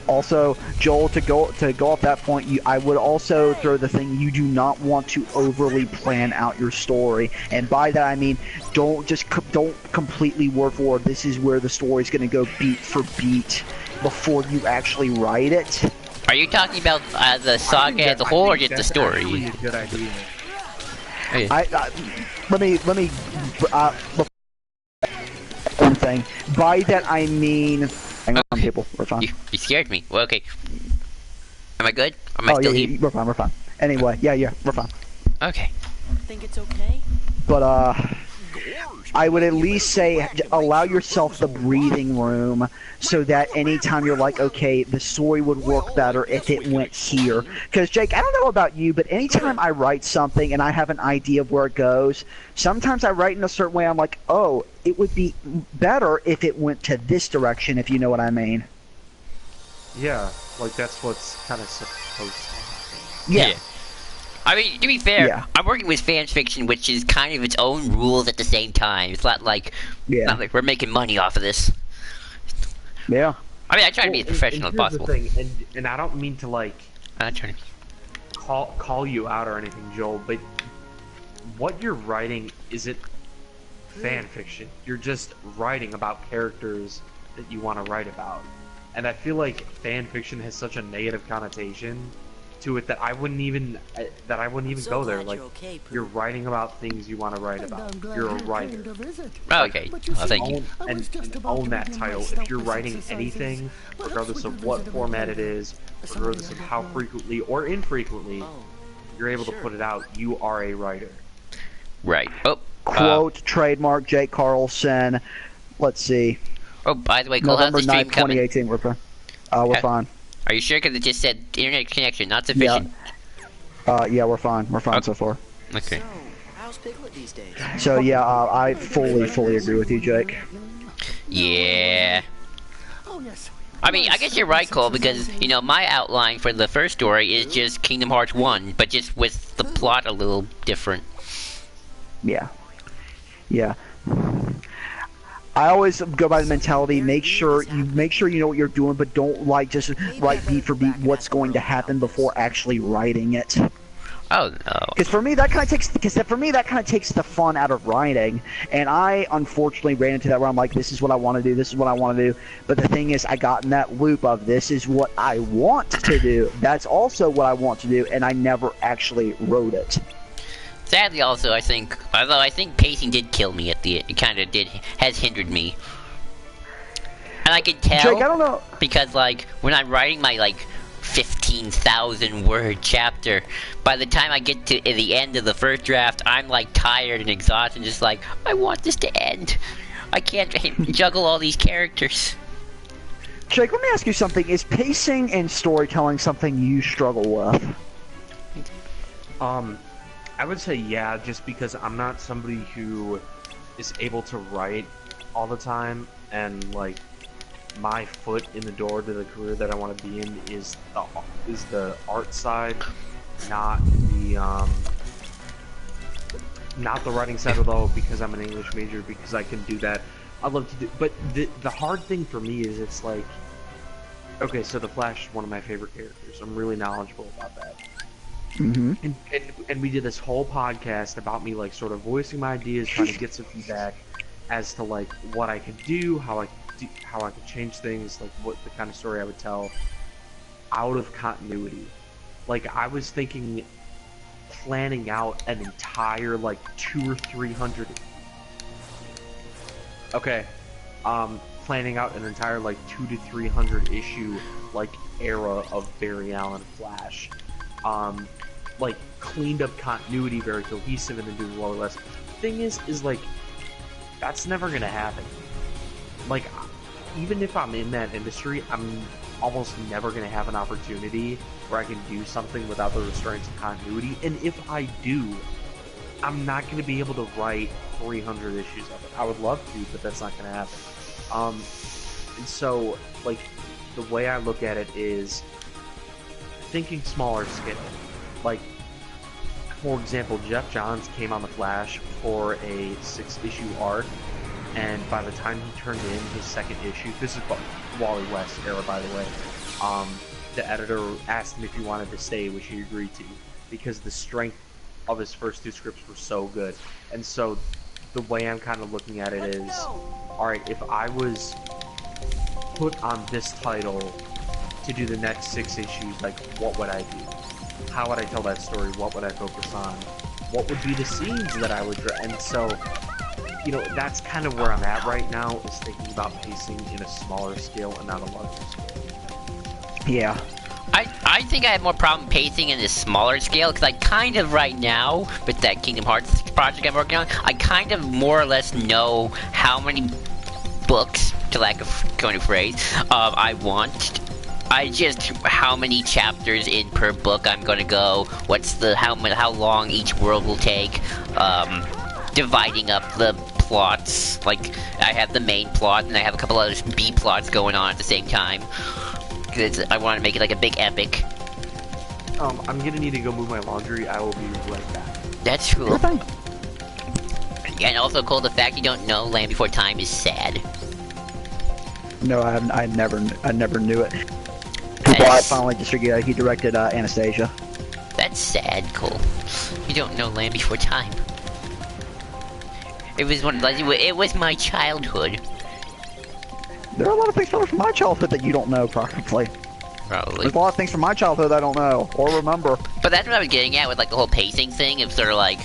Also, Joel, to go off that point, I would also throw the thing, you do not want to overly plan out your story, and by that I mean don't completely word for word. This is where the story's going to go beat for beat before you actually write it. Are you talking about the saga as a whole, or just the story? Actually a good idea. Let me one thing. By that I mean, hang on, Okay. people, we're fine. You scared me. Well, okay. Am I good? Am I still yeah, here? we're fine. Anyway, yeah, we're fine. Okay. Think it's okay? But I would at least say allow yourself the breathing room so that anytime you're like, okay, the story would work better if it went here. Because, Jake, I don't know about you, but anytime I write something and I have an idea of where it goes, sometimes I write in a certain way, I'm like, oh, it would be better if it went to this direction, if you know what I mean. Yeah, like that's what's kind of supposed to happen. Yeah. I mean, to be fair, Yeah. I'm working with fan fiction, which is kind of its own rules at the same time. It's not like we're making money off of this. Yeah. I mean, I try to be as professional as and here's possible. the thing, and I don't mean to like I'm trying to. call you out or anything, Joel, but what you're writing isn't fan fiction. You're just writing about characters that you want to write about, and I feel like fan fiction has such a negative connotation to it that I wouldn't even go there. Like, you're writing about things you want to write about. You're a writer. Oh, okay. Oh, thank you. And own that title. If you're writing anything, regardless of what format it is, regardless of how frequently or infrequently you're able to put it out, you are a writer. Right. Oh. Quote, trademark, Jake Carlson. Let's see. Oh, by the way, Cole, how's November the stream 9th, coming? 2018, we're fine. We're Okay. fine. Are you sure? Because it just said internet connection not sufficient. Yeah, we're fine. We're fine so far. Okay. How's Piglet these days? So yeah, I fully agree with you, Jake. Yeah. I mean, I guess you're right, Cole, because, you know, my outline for the first story is just Kingdom Hearts 1, but just with the plot a little different. Yeah. Yeah. I always go by the mentality, make sure you know what you're doing, but don't like just write beat for beat what's going to happen before actually writing it. Oh, no. Because for me that kind of takes the fun out of writing, and I unfortunately ran into that where I'm like, this is what I want to do, this is what I want to do, but the thing is, I got in that loop of this is what I want to do, that's also what I want to do, and I never actually wrote it. Sadly, also, I think, although I think pacing did kill me at the, it kind of has hindered me. And I can tell, Jake, I don't know. because, like, when I'm writing my, like, 15,000 word chapter, by the time I get to the end of the first draft, I'm, like, tired and exhausted, and just like, I want this to end. I can't juggle all these characters. Jake, let me ask you something. Is pacing and storytelling something you struggle with? I would say yeah, just because I'm not somebody who is able to write all the time, and like my foot in the door to the career that I want to be in is the art side, not the writing side. Although because I'm an English major, because I can do that, I love to do. But the hard thing for me is it's like, okay, so the Flash is one of my favorite characters. I'm really knowledgeable about that. Mm-hmm. And we did this whole podcast about me like sort of voicing my ideas, trying to get some feedback as to like what I could do, how I could change things, like what the kind of story I would tell out of continuity. Like I was thinking, planning out an entire like 200 or 300. Okay, planning out an entire like 200 to 300 issue like era of Barry Allen Flash. Like cleaned up continuity, very cohesive, and then doing more or less. The thing is like that's never gonna happen. Like even if I'm in that industry, I'm almost never going to have an opportunity where I can do something without the restraints of continuity. And if I do, I'm not going to be able to write 300 issues of it. I would love to, but that's not going to happen. And so, like, the way I look at it is thinking smaller scale. Like, for example, Jeff Johns came on The Flash for a 6-issue arc, and by the time he turned in his second issue, this is Wally West era, by the way, the editor asked him if he wanted to stay, which he agreed to, because the strength of his first 2 scripts were so good. And so the way I'm kind of looking at it is, alright, if I was put on this title to do the next 6 issues, like, what would I do? How would I tell that story? What would I focus on? What would be the scenes that I would draw? And so, you know, that's kind of where I'm at right now, is thinking about pacing in a smaller scale and not a larger scale. Yeah. I think I have more problem pacing in this smaller scale, because I kind of right now, with that Kingdom Hearts project I'm working on, I kind of more or less know how many books, to lack of going to phrase, I want. I just how many chapters in per book I'm gonna go. What's the how long each world will take. Dividing up the plots. Like I have the main plot and I have a couple other B plots going on at the same time. Cause I want to make it like a big epic. I'm gonna need to go move my laundry. I will be right back. That's cool. And also cool the fact you don't know Land Before Time is sad. No, I never knew it. Well, I finally just figured out he directed Anastasia. That's sad, Cole. You don't know Land Before Time. It was my childhood. There are a lot of things from my childhood that you don't know, probably. Probably. There's a lot of things from my childhood I don't know or remember. But that's what I was getting at with like the whole pacing thing. It's sort of like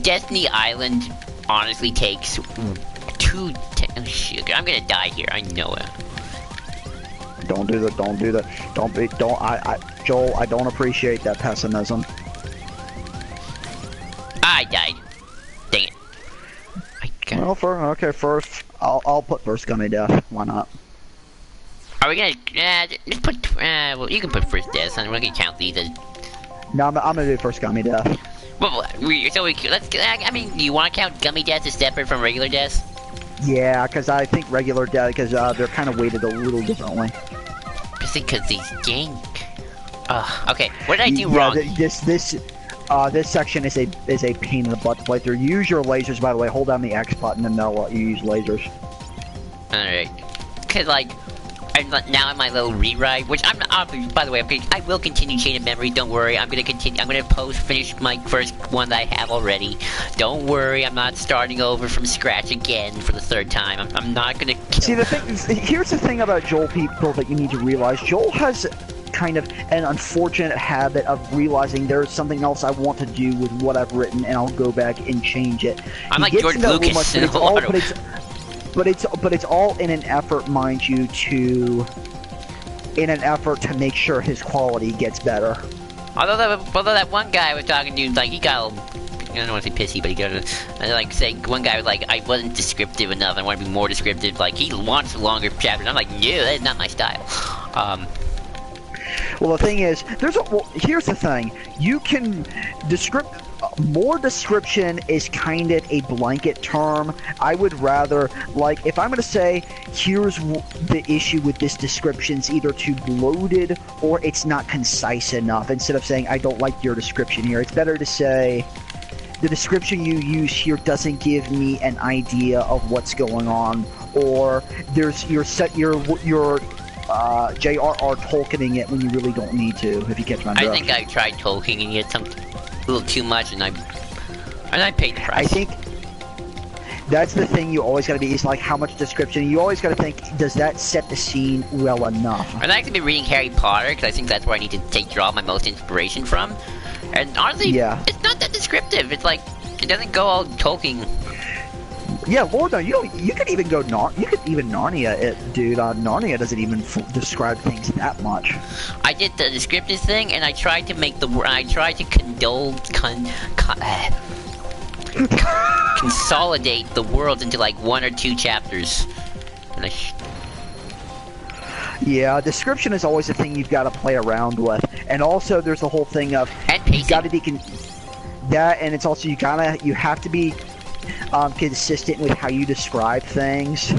Destiny Island honestly takes oh shit, I'm gonna die here. I know it. Don't do that. Don't do that. Joel, I don't appreciate that pessimism. I died. Dang it. Well, first, I'll put first Gummy Death. Why not? Are we gonna just put well, you can put first death, and we're gonna count these as. No, I'm gonna do first Gummy Death. Well, I mean, do you want to count Gummy Death as separate from regular deaths? Yeah, because I think regular death, because they're kind of weighted a little differently. Especially because these gang. Okay. What did I do wrong? This section is a pain in the butt to play through. Use your lasers, by the way. Hold down the X button and they'll let you use lasers. Alright. Because, like, I'm now in my little rewrite, which I'm by the way, I will continue Chain of Memory, don't worry. I'm gonna finish my first one that I have already. Don't worry, I'm not starting over from scratch again for the 3rd time. I'm not gonna kill. See, here's the thing about Joel, people, that you need to realize. Joel has kind of an unfortunate habit of realizing there's something else I want to do with what I've written, and I'll go back and change it. I'm like George Lucas in But it's all in an effort, mind you, to make sure his quality gets better. Although that one guy I was talking to, like, he got I don't want to say pissy, but he got like say one guy was like, I wasn't descriptive enough. I want to be more descriptive. Like he wants longer chapters. I'm like, no, that's not my style. Well, the thing is, here's the thing. You can more description is kind of a blanket term. I would rather, like, if I'm going to say, here's the issue with this description, it's either too bloated or it's not concise enough. Instead of saying, I don't like your description here, it's better to say, the description you use here doesn't give me an idea of what's going on, or you're J.R.R. Tolkiening it when you really don't need to, if you catch my drift. I think I tried Tolkiening it a little too much, and I paid the price. I think that's the thing you always got to be, is like how much description. You always got to think, does that set the scene well enough? I'd like to be reading Harry Potter, because I think that's where I need to draw my most inspiration from. And honestly, yeah, it's not that descriptive. It's like, it doesn't go all Tolkien. Yeah, Lord, no, you could even go Narnia it, dude. Narnia doesn't even describe things that much. I did the descriptive thing, and I tried to make consolidate the world into like 1 or 2 chapters. Yeah, description is always the thing you've got to play around with, and also there's the whole thing of And you got to pacing. be that, and it's also you have to be consistent with how you describe things,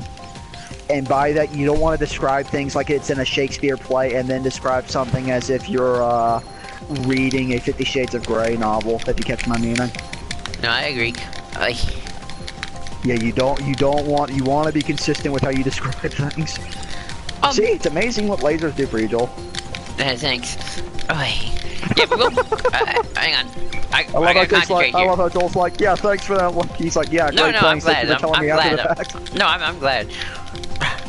and by that you don't want to describe things like it's in a Shakespeare play and then describe something as if you're reading a 50 Shades of Grey novel. If you catch my meaning. No, I agree. Yeah, you want to be consistent with how you describe things. See, it's amazing what lasers do for you, Joel. Thanks. Yeah, but we'll, hang on. I love gotta how Joel's concentrate I here. love how Joel's like, yeah, thanks for that. He's like, yeah, No, great, no, I'm thanks. Thank glad. you for telling I'm me after glad. the fact. No, I'm glad.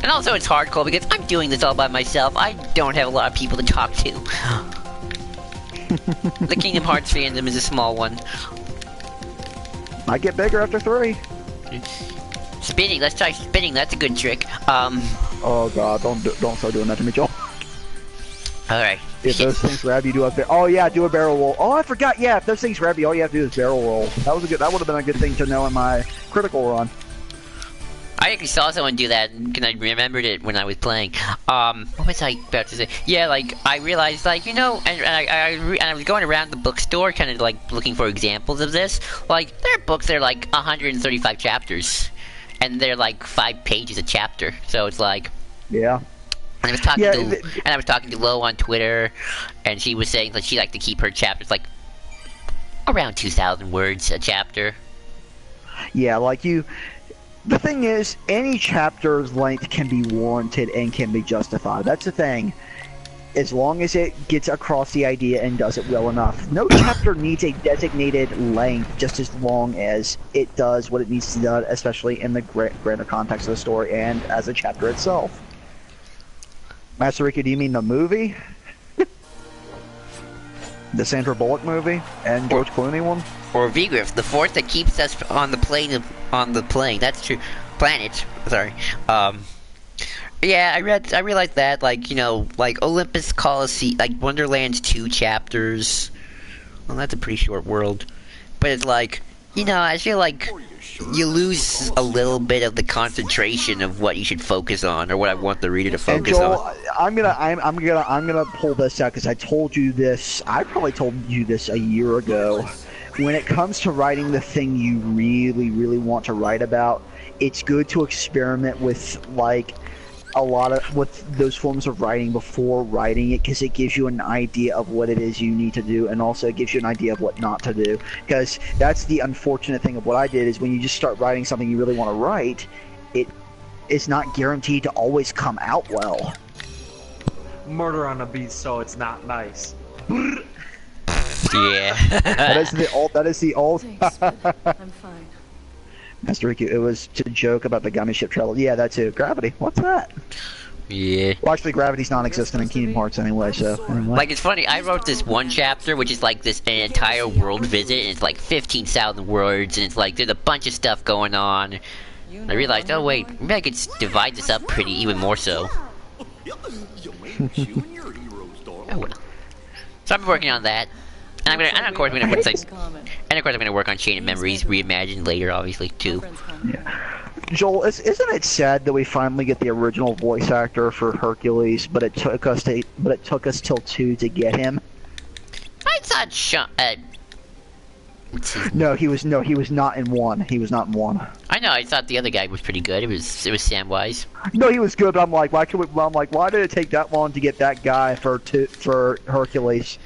And also, it's hardcore because I'm doing this all by myself. I don't have a lot of people to talk to. The Kingdom Hearts fandom is a small one. Might get bigger after 3. Spinning, let's try spinning. That's a good trick. Oh god, don't start doing that to me, Joel. Alright. If those things grab you, do a barrel roll. Oh, I forgot. Yeah, if those things grab you, all you have to do is barrel roll. That would have been a good thing to know in my critical run. I actually saw someone do that, and I remembered it when I was playing. What was I about to say? Yeah, like, I realized, like, you know, and I was going around the bookstore, kind of, like, looking for examples of this. Like, there are books that are, like, 135 chapters, and they're, like, 5 pages a chapter. So it's like... Yeah. And I was talking to Lo on Twitter, and she was saying that she liked to keep her chapters, like, around 2,000 words a chapter. Yeah, like you... The thing is, any chapter's length can be warranted and can be justified. That's the thing. As long as it gets across the idea and does it well enough. No chapter needs a designated length just as long as it does what it needs to do, especially in the greater context of the story and as a chapter itself. Master Riku, do you mean the movie? The Sandra Bullock movie? And George Clooney one? Or Vigriff, the force that keeps us on the plane that's true. Planet, sorry. Yeah, I realized that, like, you know, like Olympus Coliseum, like Wonderland's 2 chapters. Well, that's a pretty short world. But it's like, you know, I feel like you lose a little bit of the concentration of what you should focus on, or what I want the reader to focus and Joel, on. I'm gonna pull this out because I told you this. I probably told you this a year ago. When it comes to writing the thing you really, really want to write about, it's good to experiment with like with those forms of writing before writing it, because it gives you an idea of what it is you need to do, and also it gives you an idea of what not to do. Because that's the unfortunate thing of what I did, is when you just start writing something you really want to write, it is not guaranteed to always come out well. Murder on a beat, so it's not nice. Yeah. That is the old. Thanks, but I'm fine. Master Riku, it was to joke about the gummy ship travel. Yeah, that too. Gravity. What's that? Yeah. Well, actually, gravity's non-existent in Kingdom Hearts anyway, so anyway. Like, it's funny, I wrote this one chapter, which is like this an entire world visit, and it's like 15,000 words, and it's like there's a bunch of stuff going on. I realized, oh wait, maybe I could divide this up pretty even more so. Oh well. So I've been working on that. And of course I'm gonna work on Chain of Memories Reimagined later, obviously too. Yeah. Joel, isn't it sad that we finally get the original voice actor for Hercules, but it took us till 2 to get him? I thought No, he was not in 1. He was not in 1. I know. I thought the other guy was pretty good. It was Samwise. No, he was good. But I'm like, why did it take that long to get that guy for Hercules?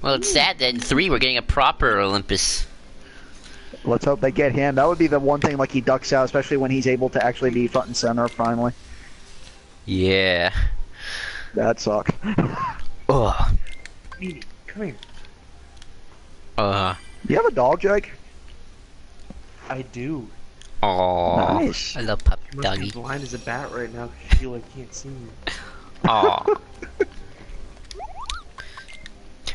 Well, it's sad that in 3 we're getting a proper Olympus. Let's hope they get him. That would be the one thing, like, he ducks out, especially when he's able to actually be front and center finally. Yeah. That sucked. Ugh. Mimi, come here. You have a dog, Jake? I do. Aww. Nice. I love puppy You must be doggy. blind as a bat right now because you like can't see me. Aww.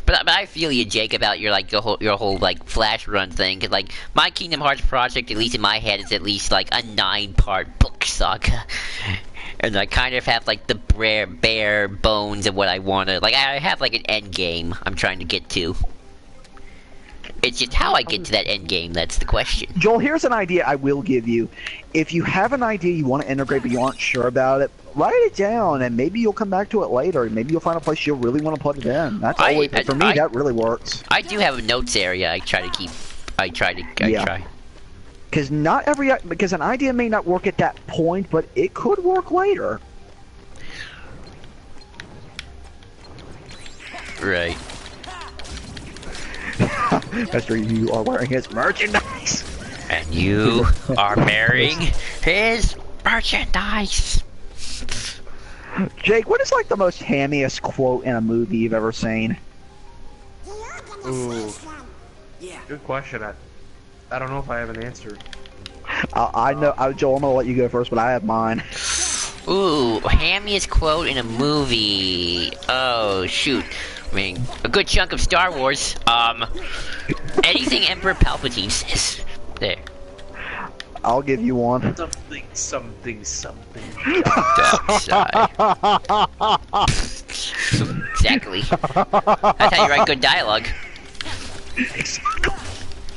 But I feel you, Jake, about your whole like Flash run thing. 'Cause, like, my Kingdom Hearts project, at least in my head, is at least like a 9-part book saga, and I kind of have like the bare bones of what I want to. Like, I have like an end game I'm trying to get to. It's just how I get to that end game that's the question. Joel, here's an idea I will give you. If you have an idea you want to integrate but you aren't sure about it, write it down and maybe you'll come back to it later. Maybe you'll find a place you really want to put it in. That's always, for me, that really works. I do have a notes area I try to keep. I try. Because because an idea may not work at that point, but it could work later. Right. Mister, you are wearing his merchandise. And you are wearing his merchandise. Jake, what is like the most hammiest quote in a movie you've ever seen? Ooh. Good question. I don't know if I have an answer. I know, Joel, I'm gonna let you go first, but I have mine. Ooh, hammiest quote in a movie. Oh, shoot. I mean, a good chunk of Star Wars. Anything Emperor Palpatine says. There. I'll give you one. Something. Dark side. Exactly. That's how you write good dialogue.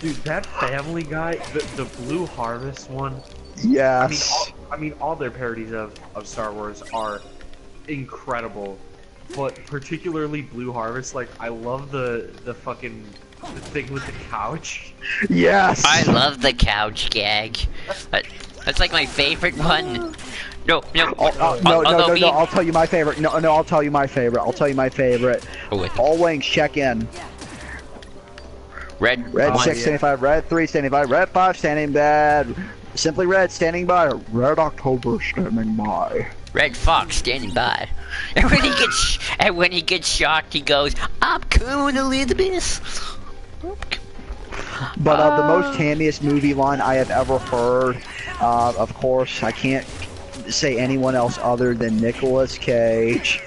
Dude, that Family Guy, the Blue Harvest one. Yes. I mean, all their parodies of Star Wars are incredible, but particularly Blue Harvest. Like, I love the fucking thing with the couch. Yes. I love the couch gag. That's like my favorite one. No. No. I'll tell you my favorite. No. I'll tell you my favorite. All wings, check in. Red 6 standing by. Red 3 standing by. Red 5 standing by. Simply Red standing by. Red October standing by. Red Fox standing by. And when he gets shocked, he goes, "I'm Queen Elizabeth." But the most hammiest movie line I have ever heard, of course, I can't say anyone else other than Nicolas Cage.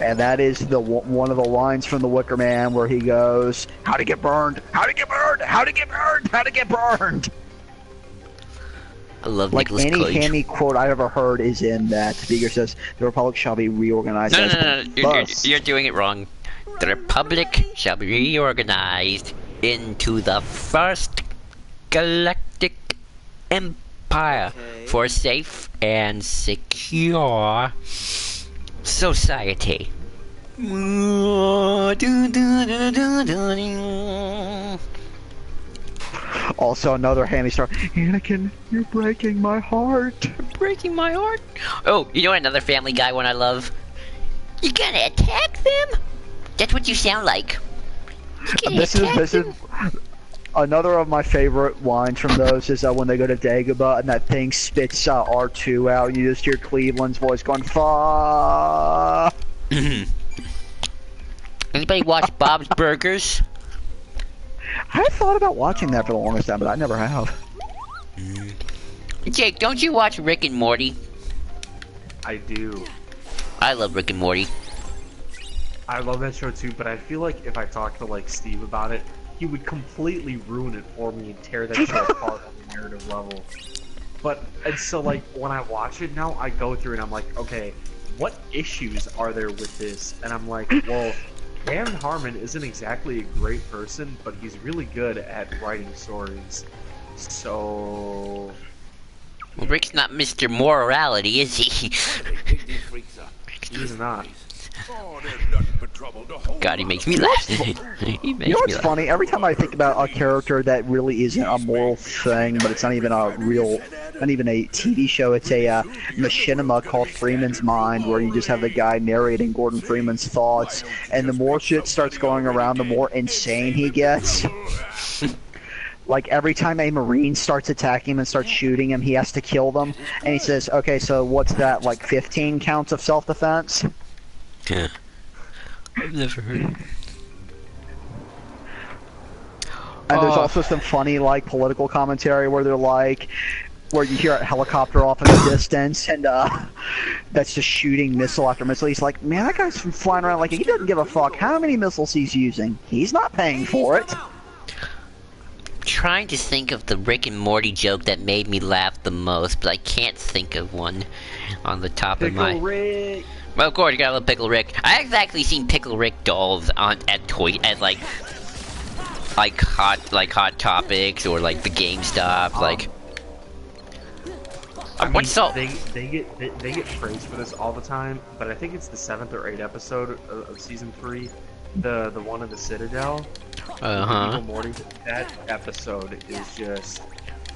And that is one of the lines from The Wicker Man where he goes, "How to get burned? How to get burned? How to get burned? How to get burned?" I love like Nicolas any Cage. hammy quote I've ever heard is in that. The speaker says, "The Republic shall be reorganized." No. You're doing it wrong. The Republic shall be reorganized into the first galactic empire for safe and secure society. Also, another hammy star. Anakin, you're breaking my heart. Breaking my heart. Oh, you know another Family Guy one I love? You gonna attack them? That's what you sound like. This is another of my favorite lines from those is when they go to Dagobah and that thing spits R2 out and you just hear Cleveland's voice going, "Fa." Anybody watch Bob's Burgers? I thought about watching that for the longest time, but I never have. Jake, don't you watch Rick and Morty? I do. I love Rick and Morty. I love that show too, but I feel like if I talked to like Steve about it, he would completely ruin it for me and tear that show apart on the narrative level. And so like when I watch it now, I go through and I'm like, okay, what issues are there with this? And I'm like, well, Dan Harmon isn't exactly a great person, but he's really good at writing stories. So... Well, Rick's not Mr. Morality, is he? He's not. God, he makes me laugh. He makes You know what's me laugh. funny? Every time I think about a character that really isn't a moral thing, but it's not even a TV show, it's a machinima called Freeman's Mind, where you just have the guy narrating Gordon Freeman's thoughts, and the more shit starts going around, the more insane he gets. Like, every time a Marine starts attacking him and starts shooting him, he has to kill them, and he says, "Okay, so what's that, like 15 counts of self-defense?" Yeah. I've never heard of it. And there's also some funny, like, political commentary where they're like, where you hear a helicopter off in the distance, and that's just shooting missile after missile. He's like, man, that guy's flying around like he doesn't give a fuck how many missiles he's using. He's not paying for it. Trying to think of the Rick and Morty joke that made me laugh the most, but I can't think of one on the top of my... Rick! Well, of course, you gotta love Pickle Rick. I've actually seen Pickle Rick dolls at like like hot topics or like the GameStop, like. I mean, What's so? they get praised for this all the time, but I think it's the 7th or 8th episode of season 3, the one of the Citadel. Evil Morty. That episode is just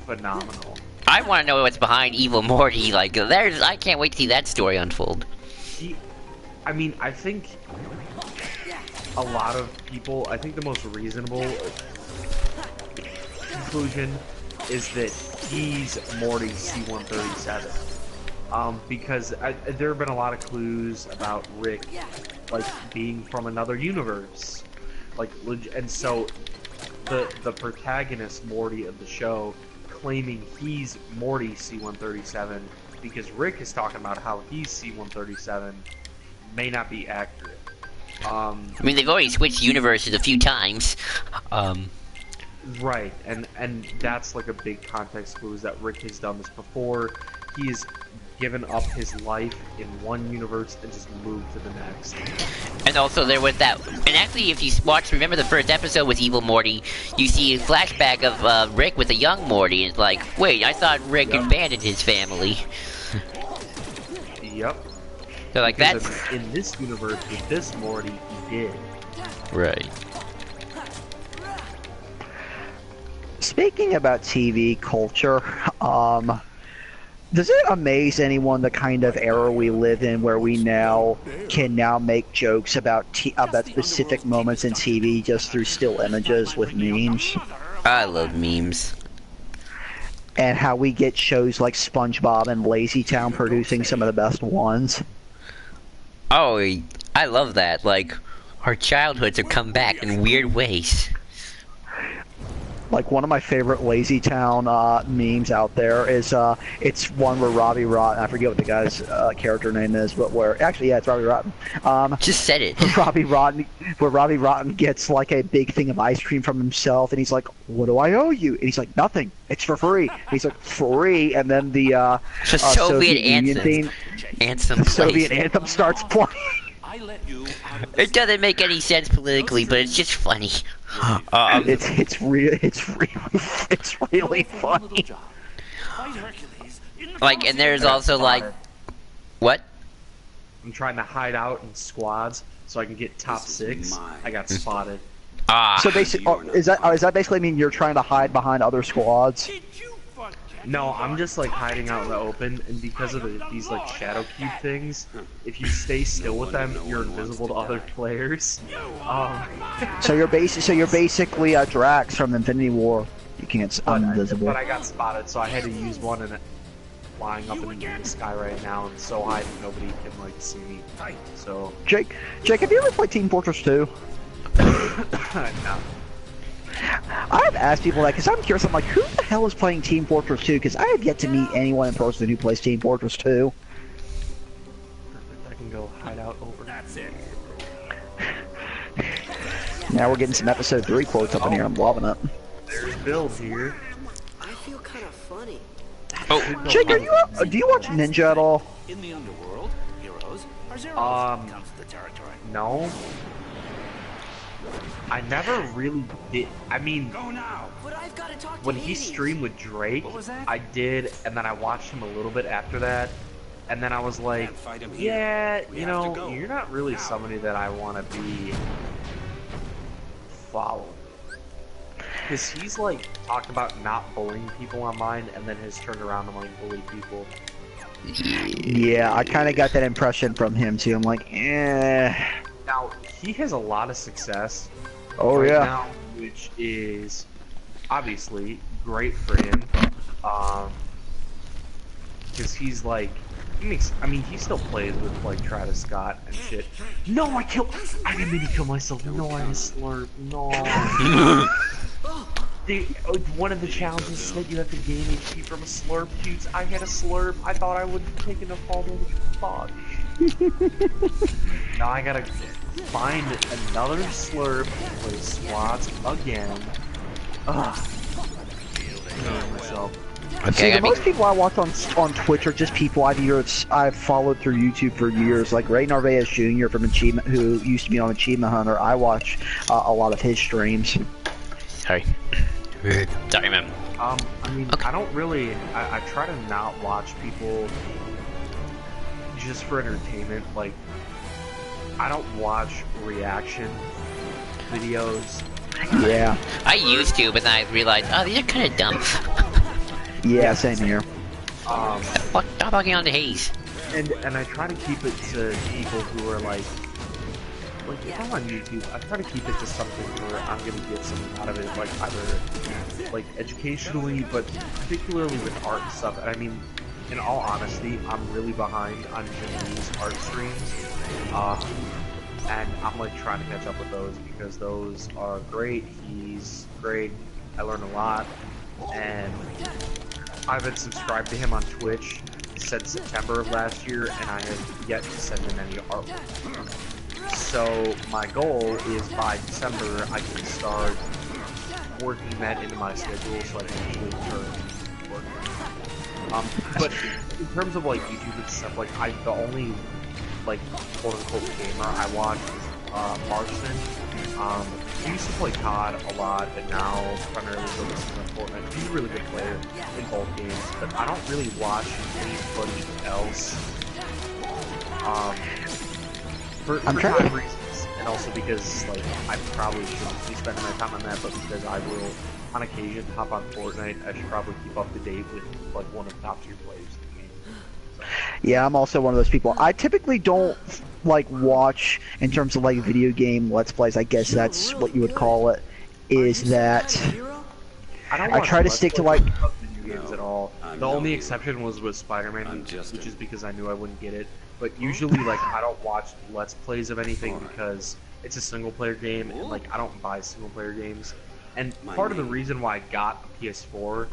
phenomenal. I want to know what's behind Evil Morty. Like, I can't wait to see that story unfold. I mean, I think a lot of people. I think the most reasonable conclusion is that he's Morty C-137. Because there have been a lot of clues about Rick, like, being from another universe. Like, and so the protagonist, Morty, of the show, claiming he's Morty C-137 because Rick is talking about how he's C-137 may not be accurate. I mean, they've already switched universes a few times. Right, and that's like a big context clue is that Rick has done this before. He's given up his life in one universe and just moved to the next. And also there was that, and actually if you remember the first episode with Evil Morty, you see a flashback of Rick with a young Morty, and it's like, wait, I thought Rick abandoned his family. Yep. So like Because that's... in this universe with this Morty, he did. Right. Speaking about TV culture, does it amaze anyone the kind of era we live in, where we now can make jokes about specific moments in TV just through still images with memes? I love memes. And how we get shows like SpongeBob and Lazy Town producing some of the best ones. Oh, I love that. Like, our childhoods have come back in weird ways. Like, one of my favorite Lazy Town memes out there is it's one where Robbie Rotten, I forget what the guy's character name is, but it's Robbie Rotten. Just said it. Where Robbie Rotten gets like a big thing of ice cream from himself, and he's like, "What do I owe you?" And he's like, "Nothing. It's for free." And he's like, "Free," and then the Soviet Union theme, Soviet anthem starts playing. It doesn't make any sense politically, but it's just funny. It's really funny. Like, and there's also like, what? I'm trying to hide out in squads so I can get top 6. I got spotted. So basically, is that basically mean you're trying to hide behind other squads? No, I'm just like hiding out in the open, and because of these like shadow cube things, if you stay still with them, you're invisible to other players. So you're basically Drax from Infinity War. You can't invisible. But I got spotted, so I had to use one, and flying up in the sky right now, and so high that nobody can like see me. So Jake, have you ever played Team Fortress 2? No. I've asked people that because I'm curious. I'm like, who the hell is playing Team Fortress 2? Because I have yet to meet anyone in person who plays Team Fortress 2. I can go hide out over. That's it. Now we're getting some episode 3 quotes up in here. I'm loving it. There's Bill here. I feel kind of funny. Oh, Jake, do you watch Ninja at all? In the underworld, heroes are zeros. Comes to the territory. No. I never really did. I mean, But I've got to talk to when he Hades. streamed with Drake, I did, and then I watched him a little bit after that, and then I was like, yeah, you know, you're not really somebody that I want to be following. Because he's like talked about not bullying people online, and then has turned around and like bullied people. Yeah, I kind of got that impression from him too. I'm like, eh. Now, he has a lot of success. Oh right yeah. now, which is obviously great for him, because he's like, he still plays with like Travis Scott and shit. No, I didn't mean to kill myself. No, I was slurp. No. One of the challenges is that you have to gain HP from a slurp. Dudes, I had a slurp. I thought I would have taken a fall damage. Fuck. Now I gotta find another slurp, play squads again. Ugh. Myself. See, the most people I watch on Twitch are just people I've followed through YouTube for years, like Ray Narvaez Jr. from Achievement, who used to be on Achievement Hunter. I watch a lot of his streams. sorry. Sorry, man. I mean, Okay. I don't really. I try to not watch people just for entertainment. Like, I don't watch reaction videos. Yeah. I used to, but then I realized, oh, these are kind of dumb. Yeah, same here. What? Stop talking on the haze. And I try to keep it to people who are like if I'm on YouTube, I try to keep it to something where I'm gonna get something out of it, like either like educationally, but particularly with art and stuff. And I mean, in all honesty, I'm really behind on Jimmy's art streams, and I'm like trying to catch up with those because those are great. He's great. I learn a lot, and I've been subscribed to him on Twitch since September of last year, and I have yet to send him any artwork. So my goal is by December I can start working that into my schedule so I can actually turn work. But in terms of like YouTube and stuff, like the only like quote unquote gamer I watch is Marksman. He used to play COD a lot, and now primarily focuses on Fortnite. He's a really good player in both games, but I don't really watch anybody else. For time reasons, and also because like I probably shouldn't be spending my time on that, but because I will, on occasion, hop on Fortnite, I should probably keep up to date with like one of the top tier players in the game. So. Yeah, I'm also one of those people. I typically don't like watch in terms of like video game let's plays. I guess that's what you would call it. Is that I try to stick to like video games at all. The only exception was with Spider-Man, which is because I knew I wouldn't get it. But usually, like, I don't watch Let's Plays of anything because it's a single-player game, and, like, I don't buy single-player games. And part of the reason why I got a PS4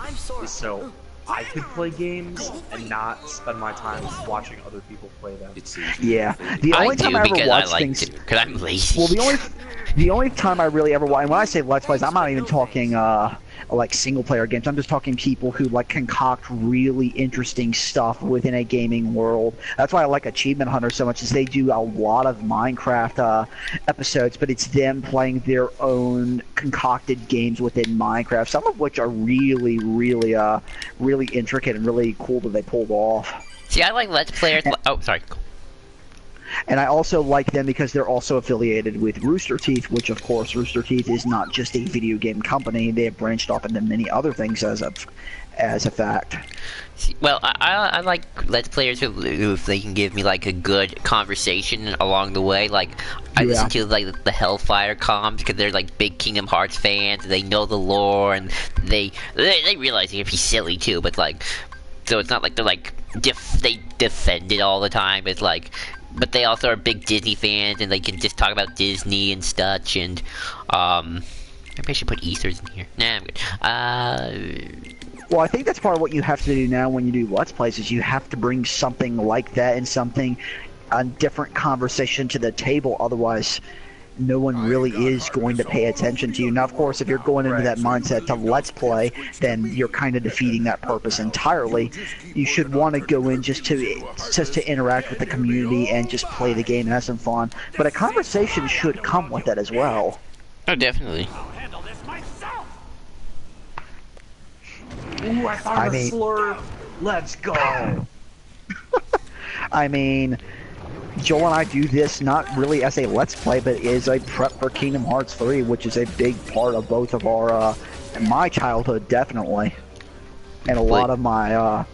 is so I could play games and not spend my time watching other people play them. Yeah. The only time I ever watch things... because I'm lazy. Well, the only time I really ever watch... And when I say Let's Plays, I'm not even talking, like single-player games. I'm just talking people who like concoct really interesting stuff within a gaming world. That's why I like Achievement Hunter so much, is they do a lot of Minecraft episodes, but it's them playing their own concocted games within Minecraft. Some of which are really, really, really intricate and really cool that they pulled off. See, I like Let's Players. Oh, sorry. And I also like them because they're also affiliated with Rooster Teeth, which of course Rooster Teeth is not just a video game company. They have branched off into many other things as a fact. Well, I like Let's Players who they can give me like a good conversation along the way. Like I listen to like the Hellfire comms because they're like big Kingdom Hearts fans. They know the lore and they realize they can be silly too. But like, so it's not like they're like they defend it all the time. It's like. But they also are big Disney fans, and they can just talk about Disney and such, and, maybe I should put Easters in here. Nah, I'm good. Well, I think that's part of what you have to do now when you do Let's Plays, is you have to bring something like that and a different conversation to the table, otherwise no one really is going to pay attention to you. Now, of course, if you're going into that mindset to Let's Play, then you're kind of defeating that purpose entirely. You should want to go in just to interact with the community and just play the game and have some fun. But a conversation should come with that as well. Oh, definitely. Ooh, I found a slurp. Let's go. I mean, Joel and I do this not really as a Let's Play, but as a prep for Kingdom Hearts 3, which is a big part of both of our, my childhood, definitely. And a lot of my,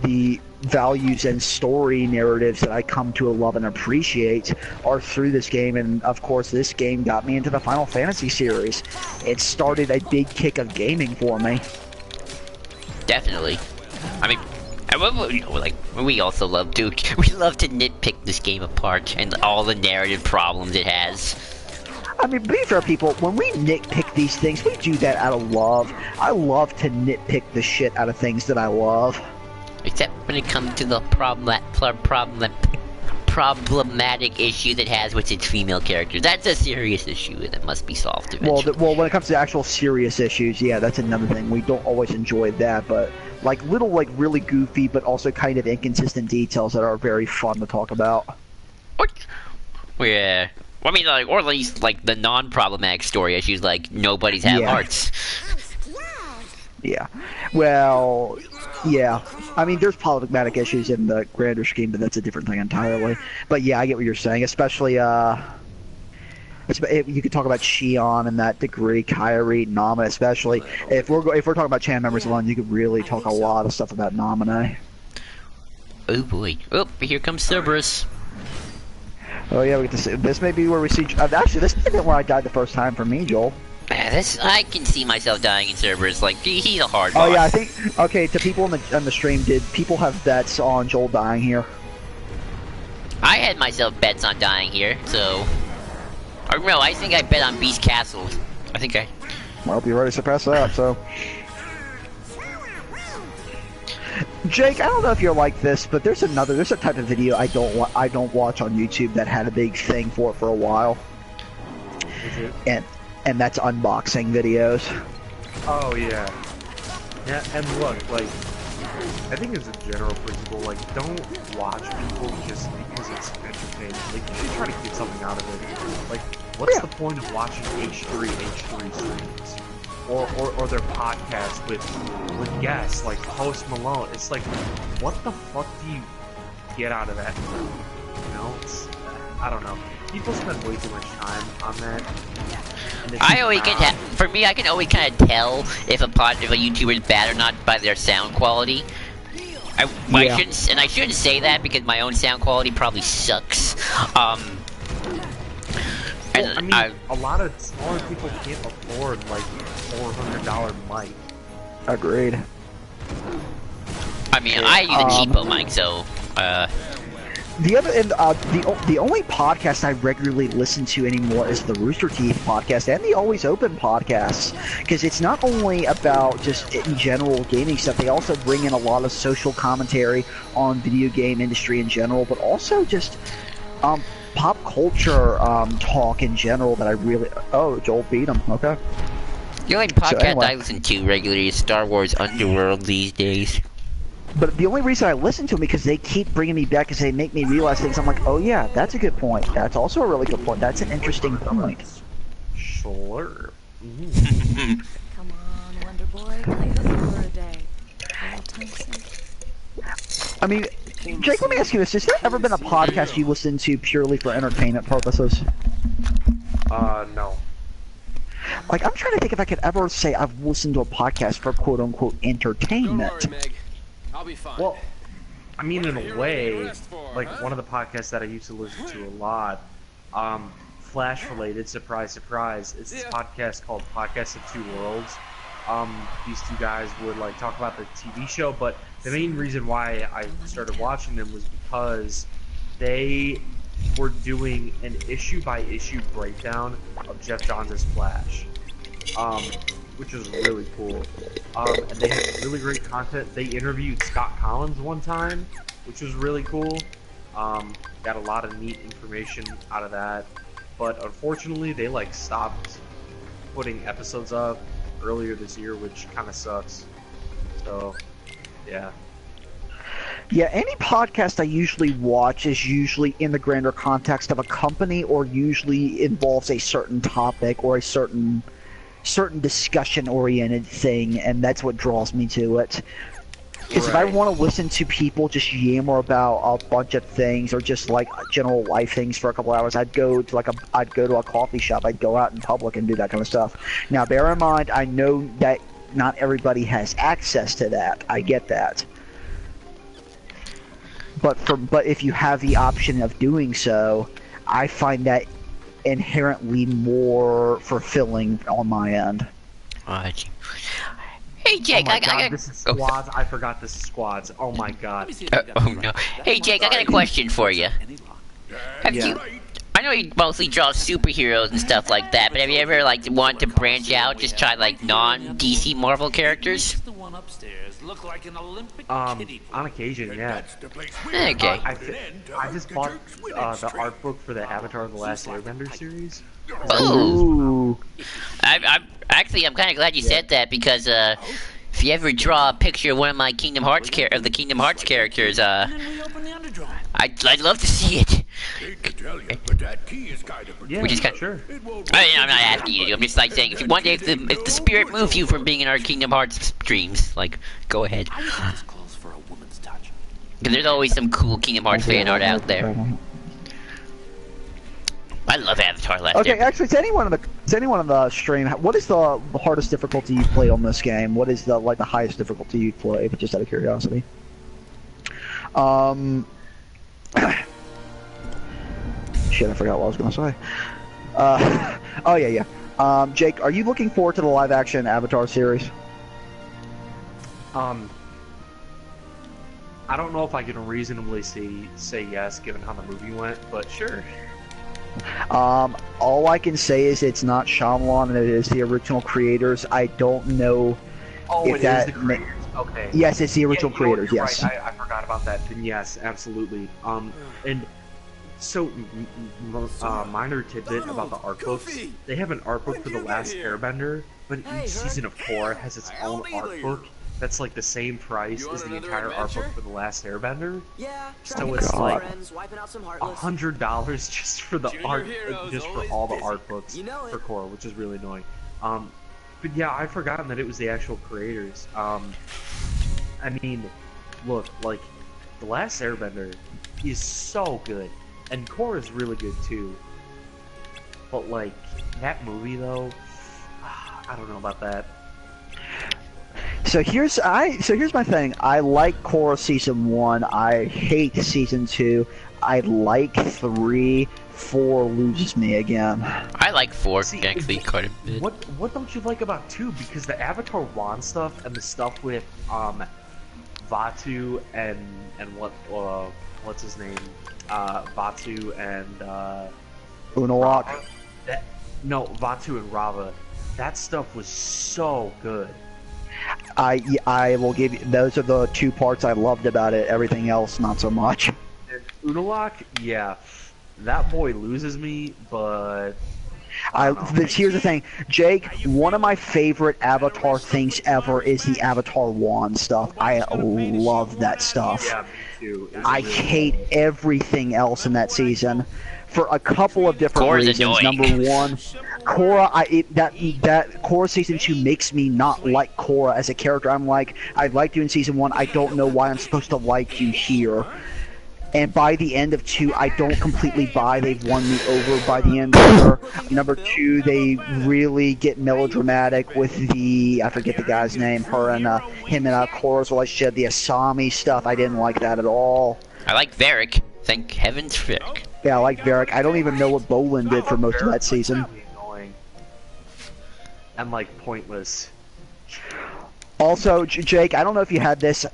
the values and story narratives that I come to love and appreciate are through this game, and of course this game got me into the Final Fantasy series. It started a big kick of gaming for me. Definitely. I mean, we also love to nitpick this game apart and all the narrative problems it has. I mean, be fair, people, when we nitpick these things, we do that out of love. I love to nitpick the shit out of things that I love. Except when it comes to the problematic issue that has with its female characters. That's a serious issue that must be solved eventually. Well, when it comes to actual serious issues, yeah, that's another thing. We don't always enjoy that, but like little, like really goofy, but also kind of inconsistent details that are very fun to talk about. What? Yeah. I mean, like, or at least like the non-problematic story issues, like nobody's have Yeah. hearts. Yeah. Well, yeah. I mean, there's problematic issues in the grander scheme, but that's a different thing entirely. But yeah, I get what you're saying. Especially, you could talk about Shion in that degree, Kyrie, Namine, especially. If we're talking about channel members alone, you could really talk a lot of stuff about Namine. Oh boy! Oh, here comes Cerberus. Oh yeah, we get to see. This may be where we see. Actually, this may be where I died the first time for me, Joel. I can see myself dying in Cerberus. Like he's a hard Oh boss. yeah, I think. Okay, to people on the stream, did people have bets on Joel dying here? I had myself bets on dying here, so. Or no, I think I bet on Beast Castle. I think I. Well, you already suppressed that, so. Jake, I don't know if you're like this, but there's a type of video I don't watch on YouTube that had a big thing for it for a while. And that's unboxing videos. Oh yeah. Yeah, and look, like, I think as a general principle, like, don't watch people just because it's entertaining. Like, you should try to get something out of it. Like, what's the point of watching H3 streams? Or their podcast with guests like Post Malone? It's like, what the fuck do you get out of that? You know, I don't know. People spend way too much time on that. I always for me, I can always kind of tell if a YouTuber is bad or not by their sound quality. I shouldn't say that because my own sound quality probably sucks. Well, I mean, a lot of smaller people can't afford like $400 mic. Agreed. I mean, I use a cheapo mic, so. The only podcast I regularly listen to anymore is the Rooster Teeth podcast and the Always Open podcasts, because it's not only about just in general gaming stuff. They also bring in a lot of social commentary on video game industry in general, but also just pop culture talk in general that I really. Oh, Joel beat him. Okay. The only podcast I listen to regularly is Star Wars Underworld these days. But the only reason I listen to them because they keep bringing me back because they make me realize things. I'm like, oh yeah, that's a good point. That's also a really good point. That's an interesting point. Sure. Come on, Wonder Boy, play this for a day. I mean, Jake, let me ask you this. Has there ever been a podcast you listened to purely for entertainment purposes? No. Like, I'm trying to think if I could ever say I've listened to a podcast for quote-unquote entertainment. I'll be fine. Well, I mean, in a way, like one of the podcasts that I used to listen to a lot, Flash related, surprise, surprise, it's this podcast called Podcast of Two Worlds. These two guys would like talk about the TV show, but the main reason why I started watching them was because they were doing an issue by issue breakdown of Jeff Johns' Flash. Which was really cool. And they had really great content. They interviewed Scott Collins one time, which was really cool. Got a lot of neat information out of that. But unfortunately, they like stopped putting episodes up earlier this year, which kind of sucks. So, yeah. Yeah, any podcast I usually watch is usually in the grander context of a company or usually involves a certain topic or a certain discussion-oriented thing, and that's what draws me to it. Because if I want to listen to people just yammer about a bunch of things or just like general life things for a couple hours, I'd go to a coffee shop. I'd go out in public and do that kind of stuff. Now, bear in mind, I know that not everybody has access to that. I get that. But if you have the option of doing so, I find that inherently more fulfilling on my end. Hey Jake, oh my God, this is squads. I forgot this is squads. Oh my God. Oh no. Hey Jake, I got a question for you. I know you mostly draw superheroes and stuff like that, but have you ever like wanted to branch out, just try like non-DC Marvel characters? On occasion, yeah. Okay. I just bought the art book for the Avatar: The Last Airbender series. Oh. I'm kind of glad you said that because if you ever draw a picture of one of my Kingdom Hearts characters, I'd love to see it. Hate to tell you, but that key is kind of Yeah, Which is kind- sure. It won't I'm not asking you to. I'm just like saying, if one day if the spirit moves you from being in our Kingdom Hearts streams, like, go ahead. I was this close for a woman's touch. Because there's always some cool Kingdom Hearts fan art out there. I love Avatar Last Okay, Airbender. actually, to anyone on the stream, what is the hardest difficulty you've played on this game? What is the highest difficulty you've played? Just out of curiosity. Shit, I forgot what I was gonna say. Oh yeah. Jake, are you looking forward to the live-action Avatar series? I don't know if I can reasonably say yes, given how the movie went, but sure. All I can say is it's not Shyamalan and it is the original creators. I don't know Oh, if it that is the creators. Okay. Yes, it's the original Yeah, you're creators. Yes. Right. I forgot about that. Then yes, absolutely. And so minor tidbit about the art books. They have an art book for the Last Airbender, but each season of Korra has its own art book. That's like the same price as the entire art book for the Last Airbender. Yeah, So it's like friends, wiping out some heartless. $100 just for the art, just for all the art books You know it. for Korra, which is really annoying. But yeah, I'd forgotten that it was the actual creators. I mean, look, like, The Last Airbender is so good, and Korra is really good too. But like, that movie though, I don't know about that. So here's my thing. I like Korra season 1. I hate season 2. I like 3. 4 loses me again. I like 4 See, actually quite a bit. What don't you like about 2? Because the Avatar Wand stuff and the stuff with Vaatu and what's his name? Vaatu and Unalaq. Vaatu and Rava. That stuff was so good. I will give you. Those are the 2 parts I loved about it. Everything else, not so much. And Unalaq, yeah, that boy loses me, but Here's the thing, Jake. One of my favorite Avatar things ever is the Avatar Wand stuff. I love that stuff. yeah, me too. It was I really hate everything else in that season for a couple of different Korra's reasons. annoying. Number one, Korra, that Korra season 2 makes me not like Korra as a character. I liked you in season 1. I don't know why I'm supposed to like you here. And by the end of 2, I don't completely buy they've won me over by the end of her. Number 2, they really get melodramatic with I forget the guy's name, him and Korra's relationship, the Asami stuff. I didn't like that at all. I like Varric. Thank heavens for Varric. Yeah, I like Varric. I don't even know what Bolin did for most of that season. really annoying. And like pointless. Also, Jake, I don't know if you had this.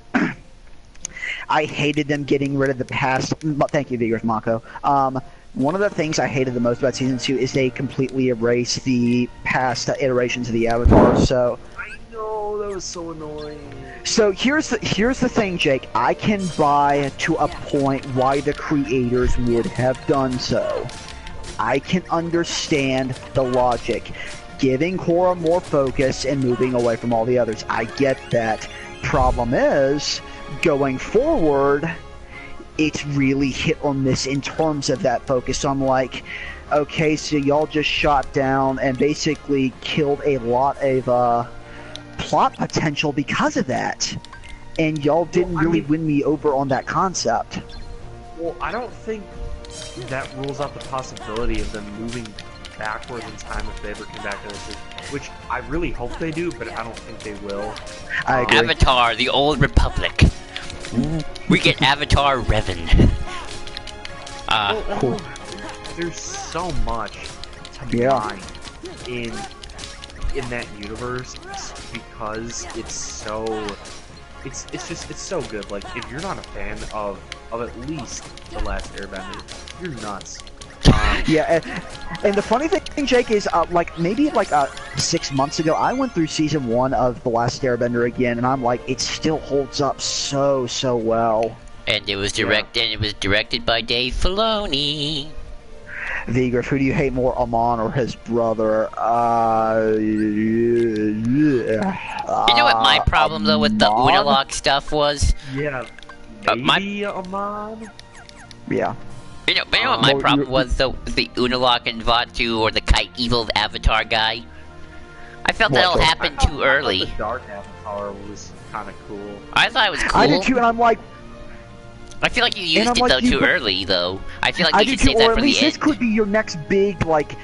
I hated them getting rid of the past. Thank you, Vigorous Mako. One of the things I hated the most about season 2 is they completely erased the past iterations of the Avatar. So, I know, that was so annoying. so here's the thing, Jake. I can buy to a point why the creators would have done so. I can understand the logic, giving Korra more focus and moving away from all the others. I get that. Problem is, going forward, it's really hit or miss in terms of that focus. So I'm like, okay, so y'all just shot down and basically killed a lot of plot potential because of that, and y'all didn't really win me over on that concept. Well, I don't think that rules out the possibility of them moving backwards in time if they ever come back to this, which I really hope they do, but I don't think they will. I agree. Avatar, the Old Republic. We get Avatar Revan. Cool. There's so much to mine in that universe because it's so good. Like, if you're not a fan of at least The Last Airbender, you're nuts. Yeah, and the funny thing, Jake, is maybe 6 months ago, I went through season 1 of The Last Airbender again, and I'm like, it still holds up so well. And it was directed by Dave Filoni. Vigriff, who do you hate more, Amon or his brother? You know what my problem though with the Amon? Unalaq stuff was? Yeah, my- maybe Amon? Yeah. You know what my Well, problem you're- was though? The Unalaq and Vatu or the Kite Evil Avatar guy. I felt that all What, happened I thought- too I thought early. The Dark Avatar was kind of cool. I thought it was cool. I did too, and I'm like, I feel like you used I'm it like, though you too could- early though. I feel like I you do should too, save that or at for least the this end. could be your next big, like,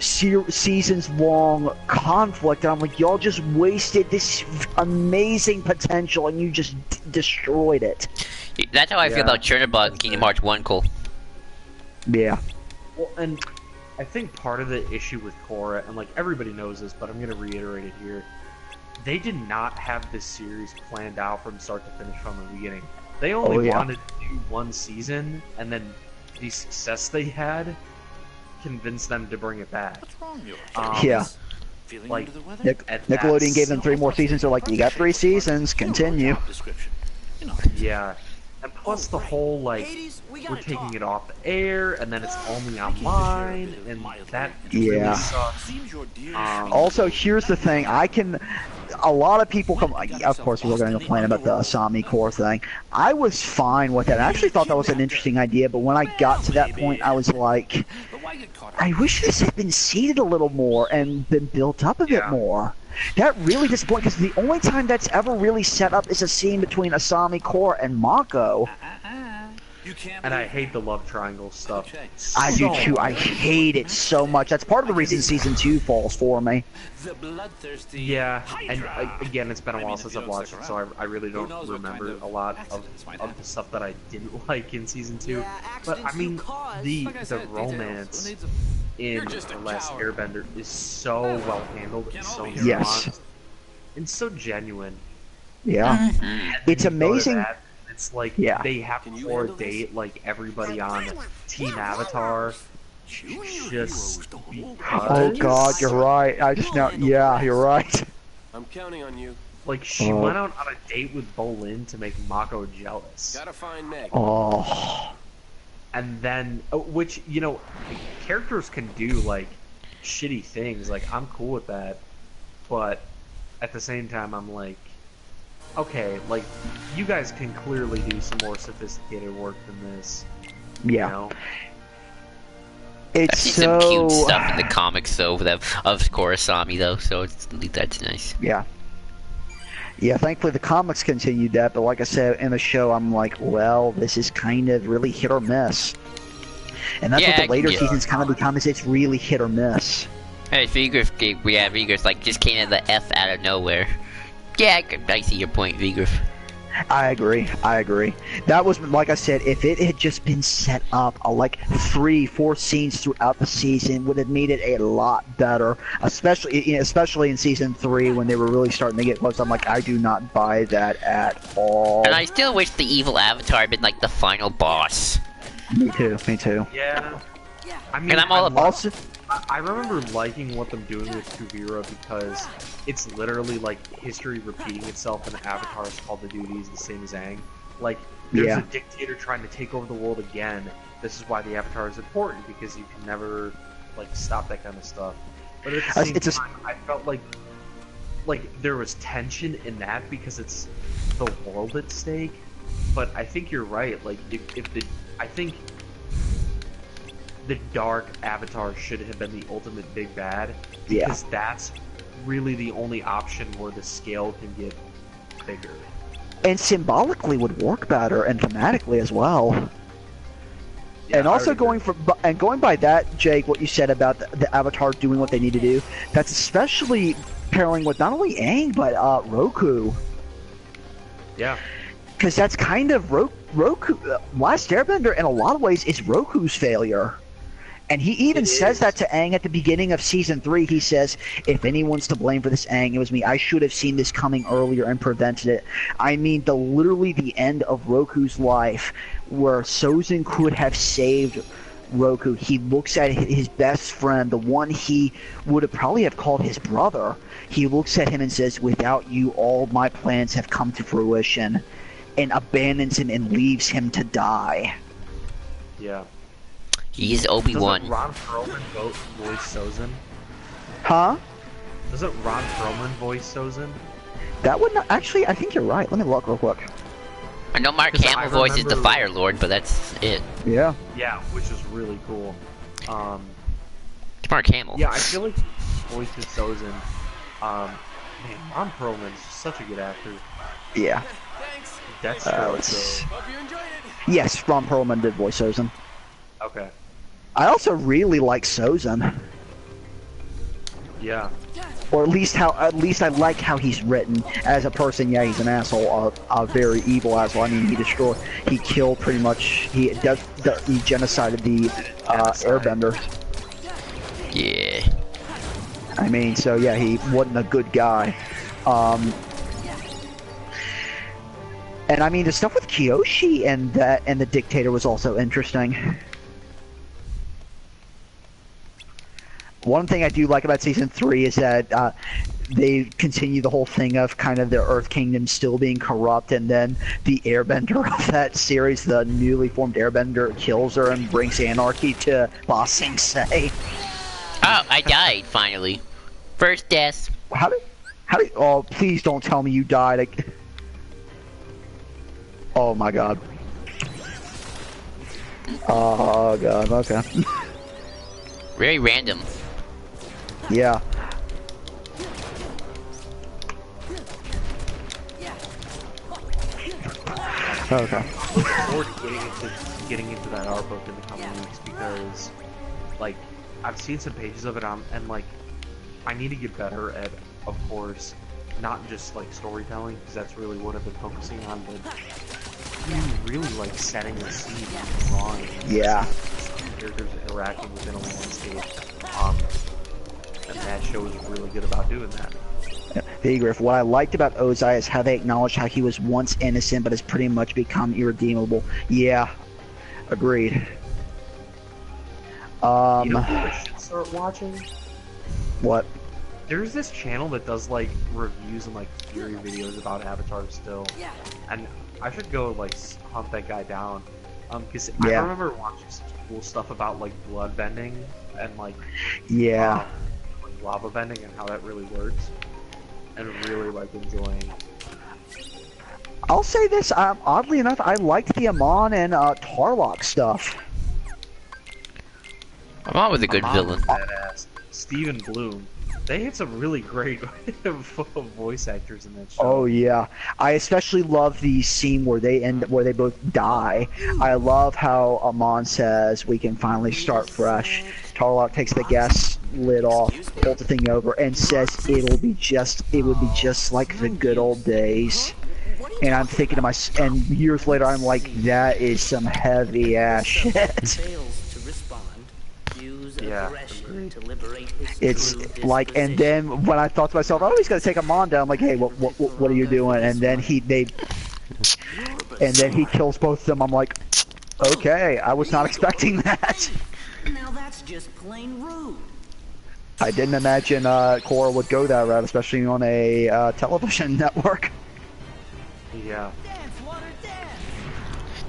seasons-long conflict, and I'm like, y'all just wasted this amazing potential, and you just destroyed it. That's how I feel Yeah. about Chernobog Kingdom Hearts 1, Cole. Yeah. Well, and I think part of the issue with Korra, and like everybody knows this, but I'm gonna reiterate it here. They did not have this series planned out from start to finish from the beginning. They only wanted to do one season, and then the success they had convinced them to bring it back. What's wrong, you? Yeah. Feeling like, under the weather? And Nickelodeon that's- gave them 3 more seasons, they're like, you got 3 seasons, continue. Description. You know. Yeah, and plus the whole like Hades, we we're gotta taking talk. it off the air, and then it's only online, and that Yeah. really sucks. Seems your dear Also, here's the thing, a lot of people come, of course we're going to complain about the Asami core thing. I was fine with it. I actually thought that was an interesting idea, but when I got to that point, I was like, But why get caught up? I wish this had been seeded a little more and been built up a bit Yeah. more. That really disappointed, because the only time that's ever really set up is a scene between Asami Core and Mako. You can't And I believe hate the love triangle stuff. Okay. I do So too. I hate it so much. That's part of the reason season 2 falls for me. the bloodthirsty. Yeah, and Hydra. again, it's been a I while mean, since if I've you don't watched stick it, so I really Who don't knows what remember kind of a lot accidents might of happen. the stuff that I didn't like in season 2. Yeah, But I accidents mean, do cause. the Like I said, details. romance Who needs a- in You're just a The Last coward. Airbender is so well handled and Can't so all be nuanced Yes. and so genuine. Yeah. And It's then you go to amazing- that, It's like Yeah. they have Can you for a handle this? date like everybody on Team Avatar You and your just heroes don't move. Oh god, you're right. I just know. Yeah, you're right. I'm counting on you. like she went out on a date with Bolin to make Mako jealous. Gotta find Meg. Oh. And then which, you know, characters can do like shitty things, like I'm cool with that, but at the same time I'm like, okay, like you guys can clearly do some more sophisticated work than this. Yeah. You know? I've It's seen so. some cute stuff in the comics though of Korosami though, so that's nice. Yeah. Yeah, thankfully the comics continued that, but like I said, in the show, I'm like, well, this is kind of really hit or miss. And that's Yeah, what the later yeah. seasons kind of become, is it's really hit or miss. Hey, Vigriff, Vigriff like just came in the F out of nowhere. Yeah, I see your point, Vigriff. I agree. That was, like I said, if it had just been set up, like 3-4 scenes throughout the season would have made it a lot better. Especially in season 3 when they were really starting to get close. I'm like, I do not buy that at all. And I still wish the evil Avatar had been like the final boss. Me too. Yeah. I mean, And I'm all about. Also, I remember liking what they're doing with Kuvira because it's literally like history repeating itself, and Avatar's Call of Duty is the same as Aang. Like, there's Yeah. a dictator trying to take over the world again. This is why the Avatar is important, because you can never like stop that kind of stuff. But at the same time, I felt like there was tension in that because it's the world at stake. But I think you're right. Like, I think the Dark Avatar should have been the ultimate big bad, because that's really the only option where the scale can get bigger. and symbolically would work better, and thematically as well. Yeah, And I also would agree. going by that, Jake, what you said about the Avatar doing what they need to do, that's especially pairing with not only Aang but Roku, Yeah. because that's kind of Roku. Last Airbender, in a lot of ways, is Roku's failure. And he even says that to Aang at the beginning of season 3. He says, "If anyone's to blame for this, Aang, it was me. I should have seen this coming earlier and prevented it." I mean, literally the end of Roku's life, where Sozin could have saved Roku. He looks at his best friend, the one he would have probably have called his brother. He looks at him and says, "Without you, all my plans have come to fruition," and abandons him and leaves him to die. Yeah. He's Obi-Wan. Doesn't Ron Perlman voice Sozin? Huh? Doesn't Ron Perlman voice Sozin? That would not actually. I think you're right. Let me look real quick. I know Mark 'Cause I Hamill voices the remember- Fire Lord, but that's it. Yeah. Yeah, which is really cool. It's Mark Hamill. Yeah, I feel like voices Sozin. Man, Ron Perlman is such a good actor. Yeah. Deathstroke, It's- so... Hope you enjoyed it. Yes, Ron Perlman did voice Sozin. Okay. I also really like Sozin. Yeah. Or at least I like how he's written. As a person, yeah, he's an asshole, a very evil asshole. I mean, he killed pretty much, he genocided the Airbender. Yeah. I mean, so yeah, he wasn't a good guy. And I mean, the stuff with Kyoshi and the Dictator was also interesting. One thing I do like about Season 3 is that they continue the whole thing of kind of the Earth Kingdom still being corrupt, and then the Airbender of that series, the newly formed Airbender, kills her and brings anarchy to Ba Sing Se. Oh, I died, finally. First death. How did, oh, please don't tell me you died. Oh my god. Oh god, okay. Very random. Yeah. Okay. Or getting into that art book in the coming weeks, because, like, I've seen some pages of it, and like, I need to get better at, of course, not just like storytelling, because that's really what I've been focusing on, but really like setting the scene, drawing, Yeah. characters interacting within a landscape. And that show is really good about doing that. Hey Griff, what I liked about Ozai is how they acknowledged how he was once innocent but has pretty much become irredeemable. Yeah. Agreed. You know what I should start watching? What? There's this channel that does like reviews and like theory videos about Avatar still, and I should go like hunt that guy down. Because I Yeah. remember watching some cool stuff about like blood bending and like Yeah. like lava bending and how that really works, and really like enjoying. I'll say this, oddly enough, I liked the Amon and Tarlok stuff. Amon was a good villain. Badass. Stephen Bloom. They had some really great voice actors in that show. Oh yeah, I especially love the scene where they both die. I love how Amon says we can finally start fresh. Tarlok takes the gas lid off, pulls the thing over, and says it would be just like the good old days. And I'm thinking to myself, and years later I'm like, that is some heavy ass shit. Fails to respond. Use Yeah. aggression to liberate his It's true like, and disposition. then when I thought to myself, oh, he's gonna take Amon down, I'm like, hey, what are you doing? And then he kills both of them. I'm like, okay, I was not expecting that. Now that's just plain rude. I didn't imagine Korra would go that route, especially on a television network. Yeah.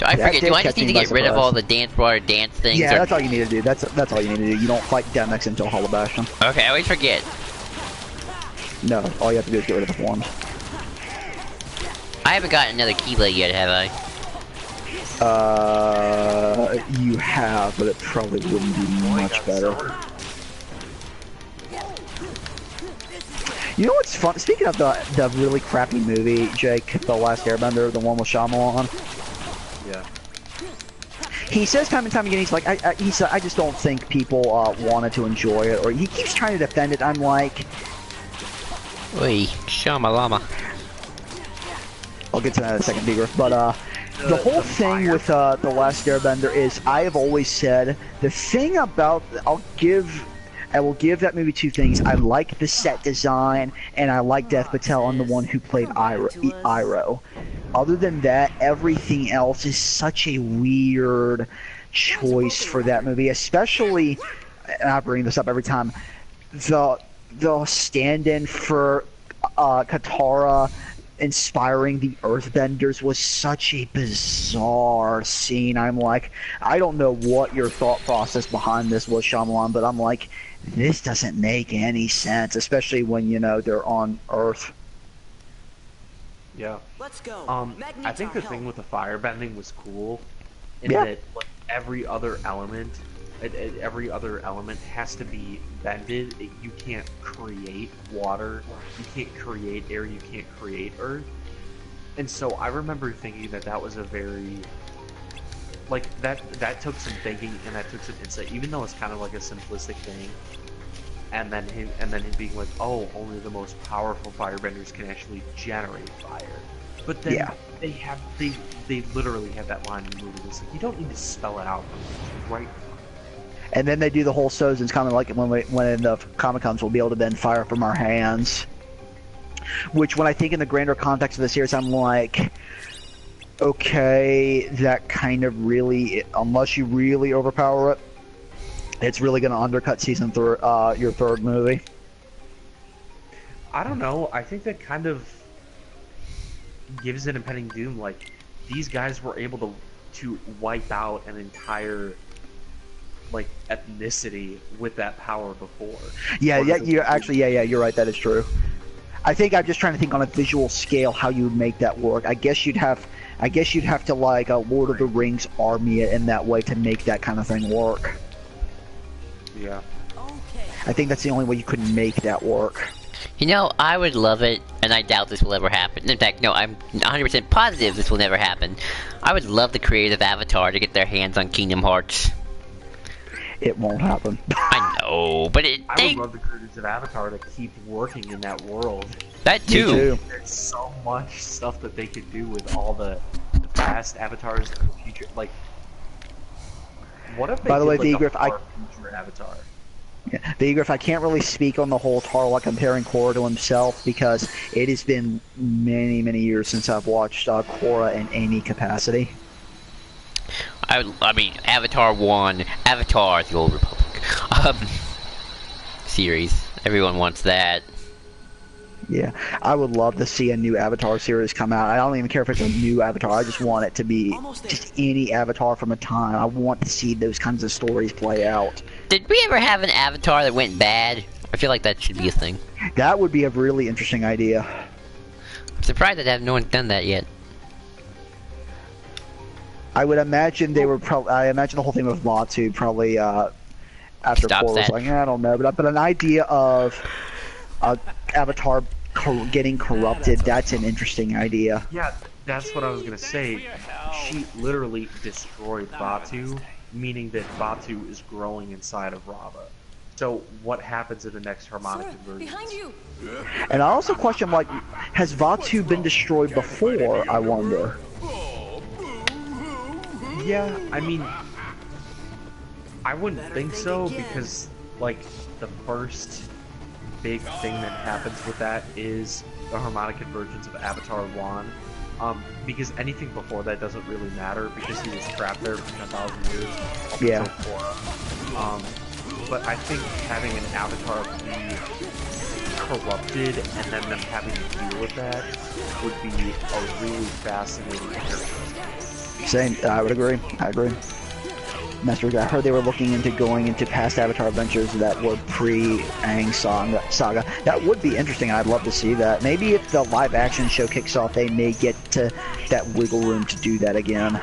I That forget, did do I catch just need me to by get rid of surprise. all the dance water dance things? Yeah, or- that's all you need to do. That's all you need to do. You don't fight Demix until Hollow Bastion. Okay, I always forget. No, all you have to do is get rid of the forms. I haven't gotten another Keyblade yet, have I? You have, but it probably wouldn't be much better. You know what's fun? Speaking of the really crappy movie, Jake, The Last Airbender, the one with Shyamalan. Yeah. He says time and time again, he's like, I just don't think people wanted to enjoy it, or he keeps trying to defend it. I'm like, Oi, Shamalama. I'll get to that in a second, Bigger. But the whole thing with The Last Airbender is, I have always said, the thing about, I will give that movie two things. I like the set design, and I like Dev Patel and the one who played Iroh. Other than that, everything else is such a weird choice for that movie, especially, and I bring this up every time, the stand-in for Katara inspiring the Earthbenders was such a bizarre scene. I'm like, I don't know what your thought process behind this was, Shyamalan, but I'm like, this doesn't make any sense, especially when, you know, they're on Earth. Yeah. Let's go. I think the thing with the firebending was cool, in Yeah. that like every other element has to be bended. You can't create water, you can't create air, you can't create earth. And so I remember thinking that was a very like that took some thinking and that took some insight, even though it's kind of like a simplistic thing. And then him being like, oh, only the most powerful firebenders can actually generate fire. But then Yeah. they literally have that line in the movie. It's like, you don't need to spell it out, right? And then they do the whole Sozin's comment like when the Comic Cons we'll be able to bend fire from our hands. Which, when I think in the grander context of the series, I'm like, okay, that kind of really, unless you really overpower it, it's really going to undercut your third movie. I don't know. I think that kind of gives it impending doom. Like, these guys were able to wipe out an entire like ethnicity with that power before. Yeah, you're right. That is true. I think I'm just trying to think on a visual scale how you would make that work. I guess you'd have to like a Lord of the Rings army it in that way to make that kind of thing work. Yeah. I think that's the only way you could make that work. You know, I would love it, and I doubt this will ever happen. In fact, no, I'm 100% positive this will never happen. I would love the creators of Avatar to get their hands on Kingdom Hearts. It won't happen. I know, but I would love the creators of Avatar to keep working in that world. That too. There's so much stuff that they could do with all the past avatars and the future. Like, what if they By the way, did, like, Vigriff, a future Avatar? Yeah, Vigriff, I can't really speak on the whole Tarla comparing Korra to himself because it has been many, many years since I've watched Korra in any capacity. I mean, Avatar 1, Avatar, the Old Republic, series. Everyone wants that. Yeah, I would love to see a new Avatar series come out. I don't even care if it's a new Avatar. I just want it to be just any Avatar from a time. I want to see those kinds of stories play out. Did we ever have an Avatar that went bad? I feel like that should be a thing. That would be a really interesting idea. I'm surprised that no one's done that yet. I would imagine they were probably. I imagine the whole thing with Latu probably after Stops Korra was that. like, I don't know, but an idea of Avatar getting corrupted. That's an interesting idea. Yeah, that's what I was gonna say. She literally destroyed Batu, meaning that Batu is growing inside of Rava. So what happens in the next harmonic convergence? Behind you. And I also question, like, has Vatu been destroyed before? I wonder. Yeah, I mean, I wouldn't think so because, like, the first big thing that happens with that is the harmonic convergence of Avatar 1. Because anything before that doesn't really matter because he was trapped there for 10,000 years. Yeah. But I think having an Avatar be corrupted and then them having to deal with that would be a really fascinating character. Same. I would agree. I agree. Master, I heard they were looking into going into past Avatar adventures that were pre-Aang saga. That would be interesting. I'd love to see that. Maybe if the live-action show kicks off, they may get to that wiggle room to do that again.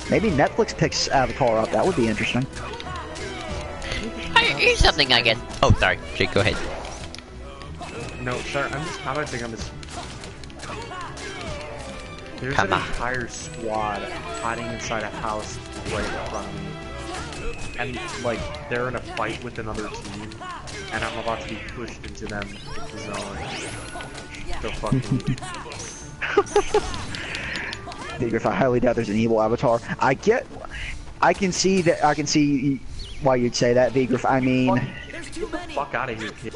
Maybe Netflix picks Avatar up. That would be interesting. Here's something, I guess. Oh, sorry. Jake, go ahead. No, sorry. I'm just commenting on this. There's Come an on. entire squad hiding inside a house right in front of me. And, like, they're in a fight with another team, and I'm about to be pushed into them with the zone. So fucking... Vigriff, I highly doubt there's an evil Avatar. I can see why you'd say that, Vigriff. I mean... Get the fuck out of here, kid.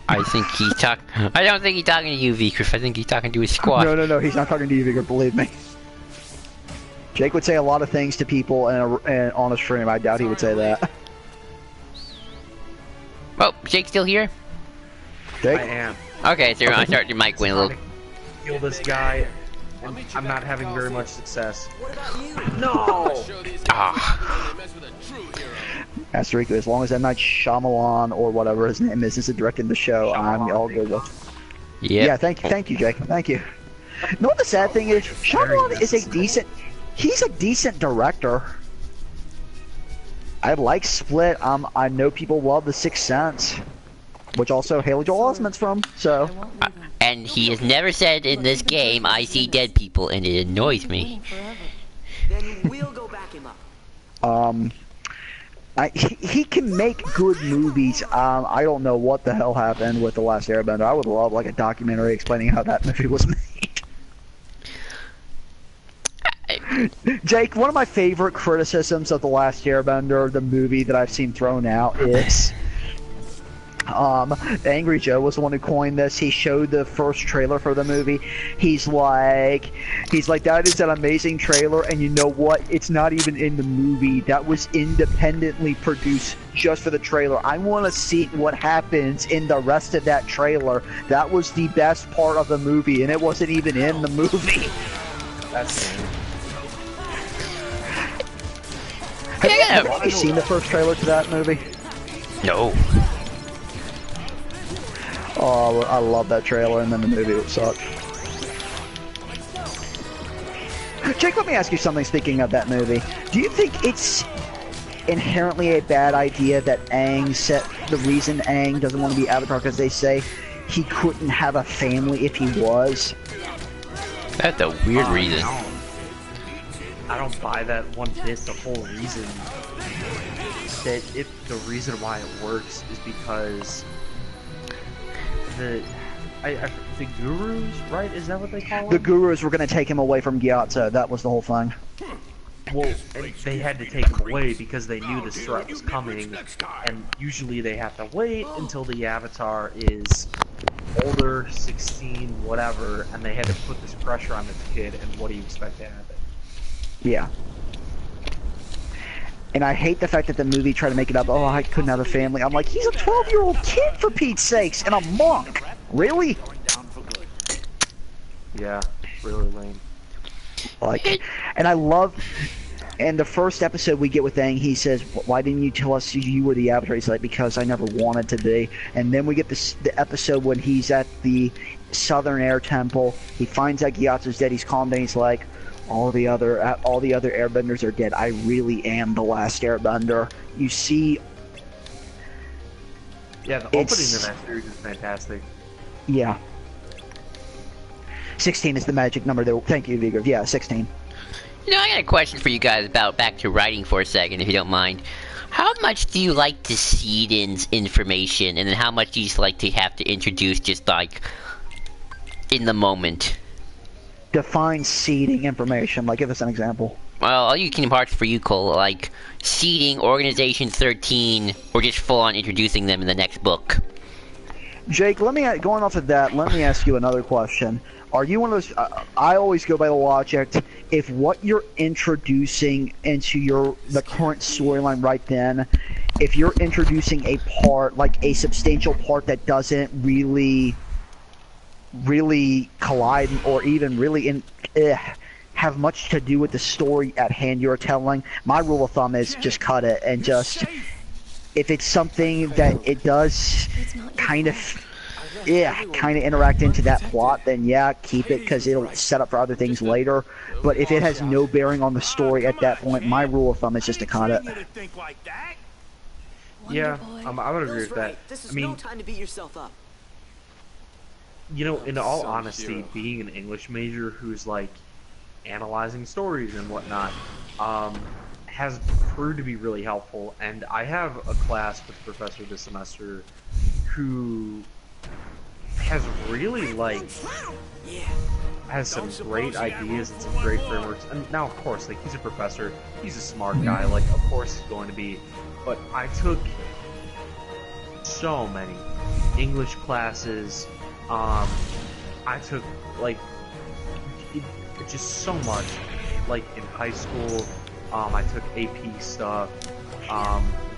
I think he's I don't think he's talking to you, Vigriff. I think he's talking to his squad. No, he's not talking to you, Vigriff, believe me. Jake would say a lot of things to people and on a stream. I doubt he would say that. Oh, Jake's still here? Jake? I am. Okay, so you're gonna start your mic win a little. Kill this guy, and I'm not having very much success. No! Ah. As long as M. Night Shyamalan or whatever his name is directing the show, I'm all good with. Yep. Yeah, thank you, Jake. Thank you. You know what the sad thing is? Shyamalan is he's a decent director. I like Split. I know people love The Sixth Sense, which also Haley Joel Osment's from. So. And he has never said in this game, "I see dead people," and it annoys me. Then we'll go back him up. He can make good movies. I don't know what the hell happened with The Last Airbender. I would love like a documentary explaining how that movie was made. Jake, one of my favorite criticisms of The Last Airbender, the movie that I've seen thrown out, is Angry Joe was the one who coined this. He showed the first trailer for the movie. He's like, that is an amazing trailer, and you know what? It's not even in the movie. That was independently produced just for the trailer. I want to see what happens in the rest of that trailer. That was the best part of the movie, and it wasn't even in the movie. That's Have you seen the first trailer to that movie? No. Oh, I love that trailer, and then the movie would suck. Jake, let me ask you something speaking of that movie. Do you think it's inherently a bad idea that Aang said the reason Aang doesn't want to be Avatar because they say he couldn't have a family if he was? That's a weird reason. I don't buy that one bit. The whole reason that the reason why it works is because the gurus, right? Is that what they call them? The gurus were going to take him away from Gyatso. That was the whole thing. Well, they had to take him away because they knew this threat was coming, and usually they have to wait until the Avatar is older, 16, whatever, and they had to put this pressure on this kid, and what do you expect to happen? Yeah. And I hate the fact that the movie tried to make it up, oh, I couldn't have a family. I'm like, he's a 12-year-old kid, for Pete's sakes, and a monk. Really? Yeah, really lame. Like, and I love, and the first episode we get with Aang, he says, why didn't you tell us you were the Avatar? He's like, because I never wanted to be. And then we get the episode when he's at the Southern Air Temple. He finds out Gyatso's dead. He's calmed down. He's like, all the other airbenders are dead. I really am the last airbender. You see, yeah, the opening of that series is fantastic. Yeah. 16 is the magic number there. Thank you, Vigor. Yeah, 16. You know, I got a question for you guys about back to writing for a second, if you don't mind. How much do you like to seed in information, and then how much do you just like to have to introduce just like in the moment? Define seeding information. Like, give us an example. Well, I'll use Kingdom Hearts for you, Cole. Like, seeding Organization 13, or just full-on introducing them in the next book. Jake, going off of that, let me ask you another question. Are you one of those... I always go by the logic, if what you're introducing into the current storyline right then, if you're introducing a part, like a substantial part that doesn't really collide or even really have much to do with the story at hand you're telling, my rule of thumb is just cut it, and just, if it's something that it does kind of interact into that plot, then yeah, keep it, because it'll set up for other things later. But if it has no bearing on the story at that point, my rule of thumb is just to cut it. Yeah, I would agree with that. This is no time to beat yourself up. You know, in all honesty, being an English major who's like analyzing stories and whatnot, has proved to be really helpful. And I have a class with a professor this semester who has really has some great ideas and some great frameworks. And now, of course, like, he's a professor, he's a smart guy, like, of course he's going to be. But I took so many English classes. I took, like, just so much, like, in high school. I took AP stuff,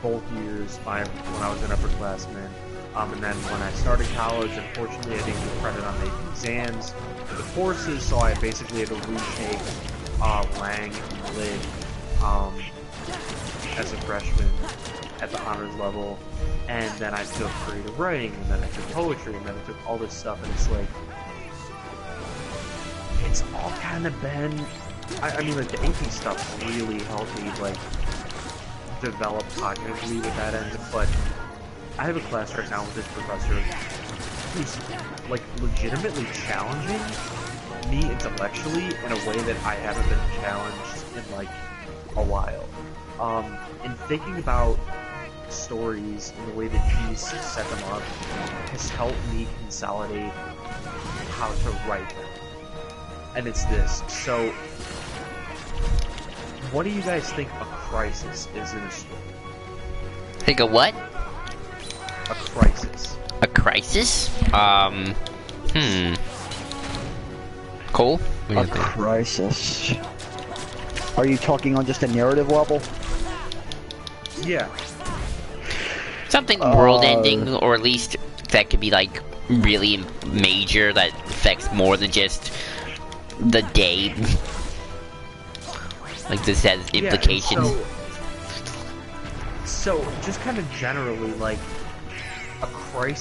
both years when I was an upperclassman. And then when I started college, unfortunately, I didn't get credit on the exams for the courses, so I basically had to retake Lang and Lit as a freshman. at the honors level, and then I took creative writing, and then I took poetry, and then I took all this stuff, and it's like, it's all kind of been, I mean, like, the AP stuff really helped me, like, develop cognitively with that end, but I have a class right now with this professor who's, like, legitimately challenging me intellectually in a way that I haven't been challenged in, like, a while. And thinking about stories and the way that he's set them up has helped me consolidate how to write them. And it's this. So, what do you guys think a crisis is in a story? Think of what? A crisis. A crisis? Cole? A crisis. Are you talking on just a narrative level? Yeah. Something world-ending, or at least that could be like really major, that affects more than just the day. Like this has implications. Yeah, so just kind of generally, like, a crisis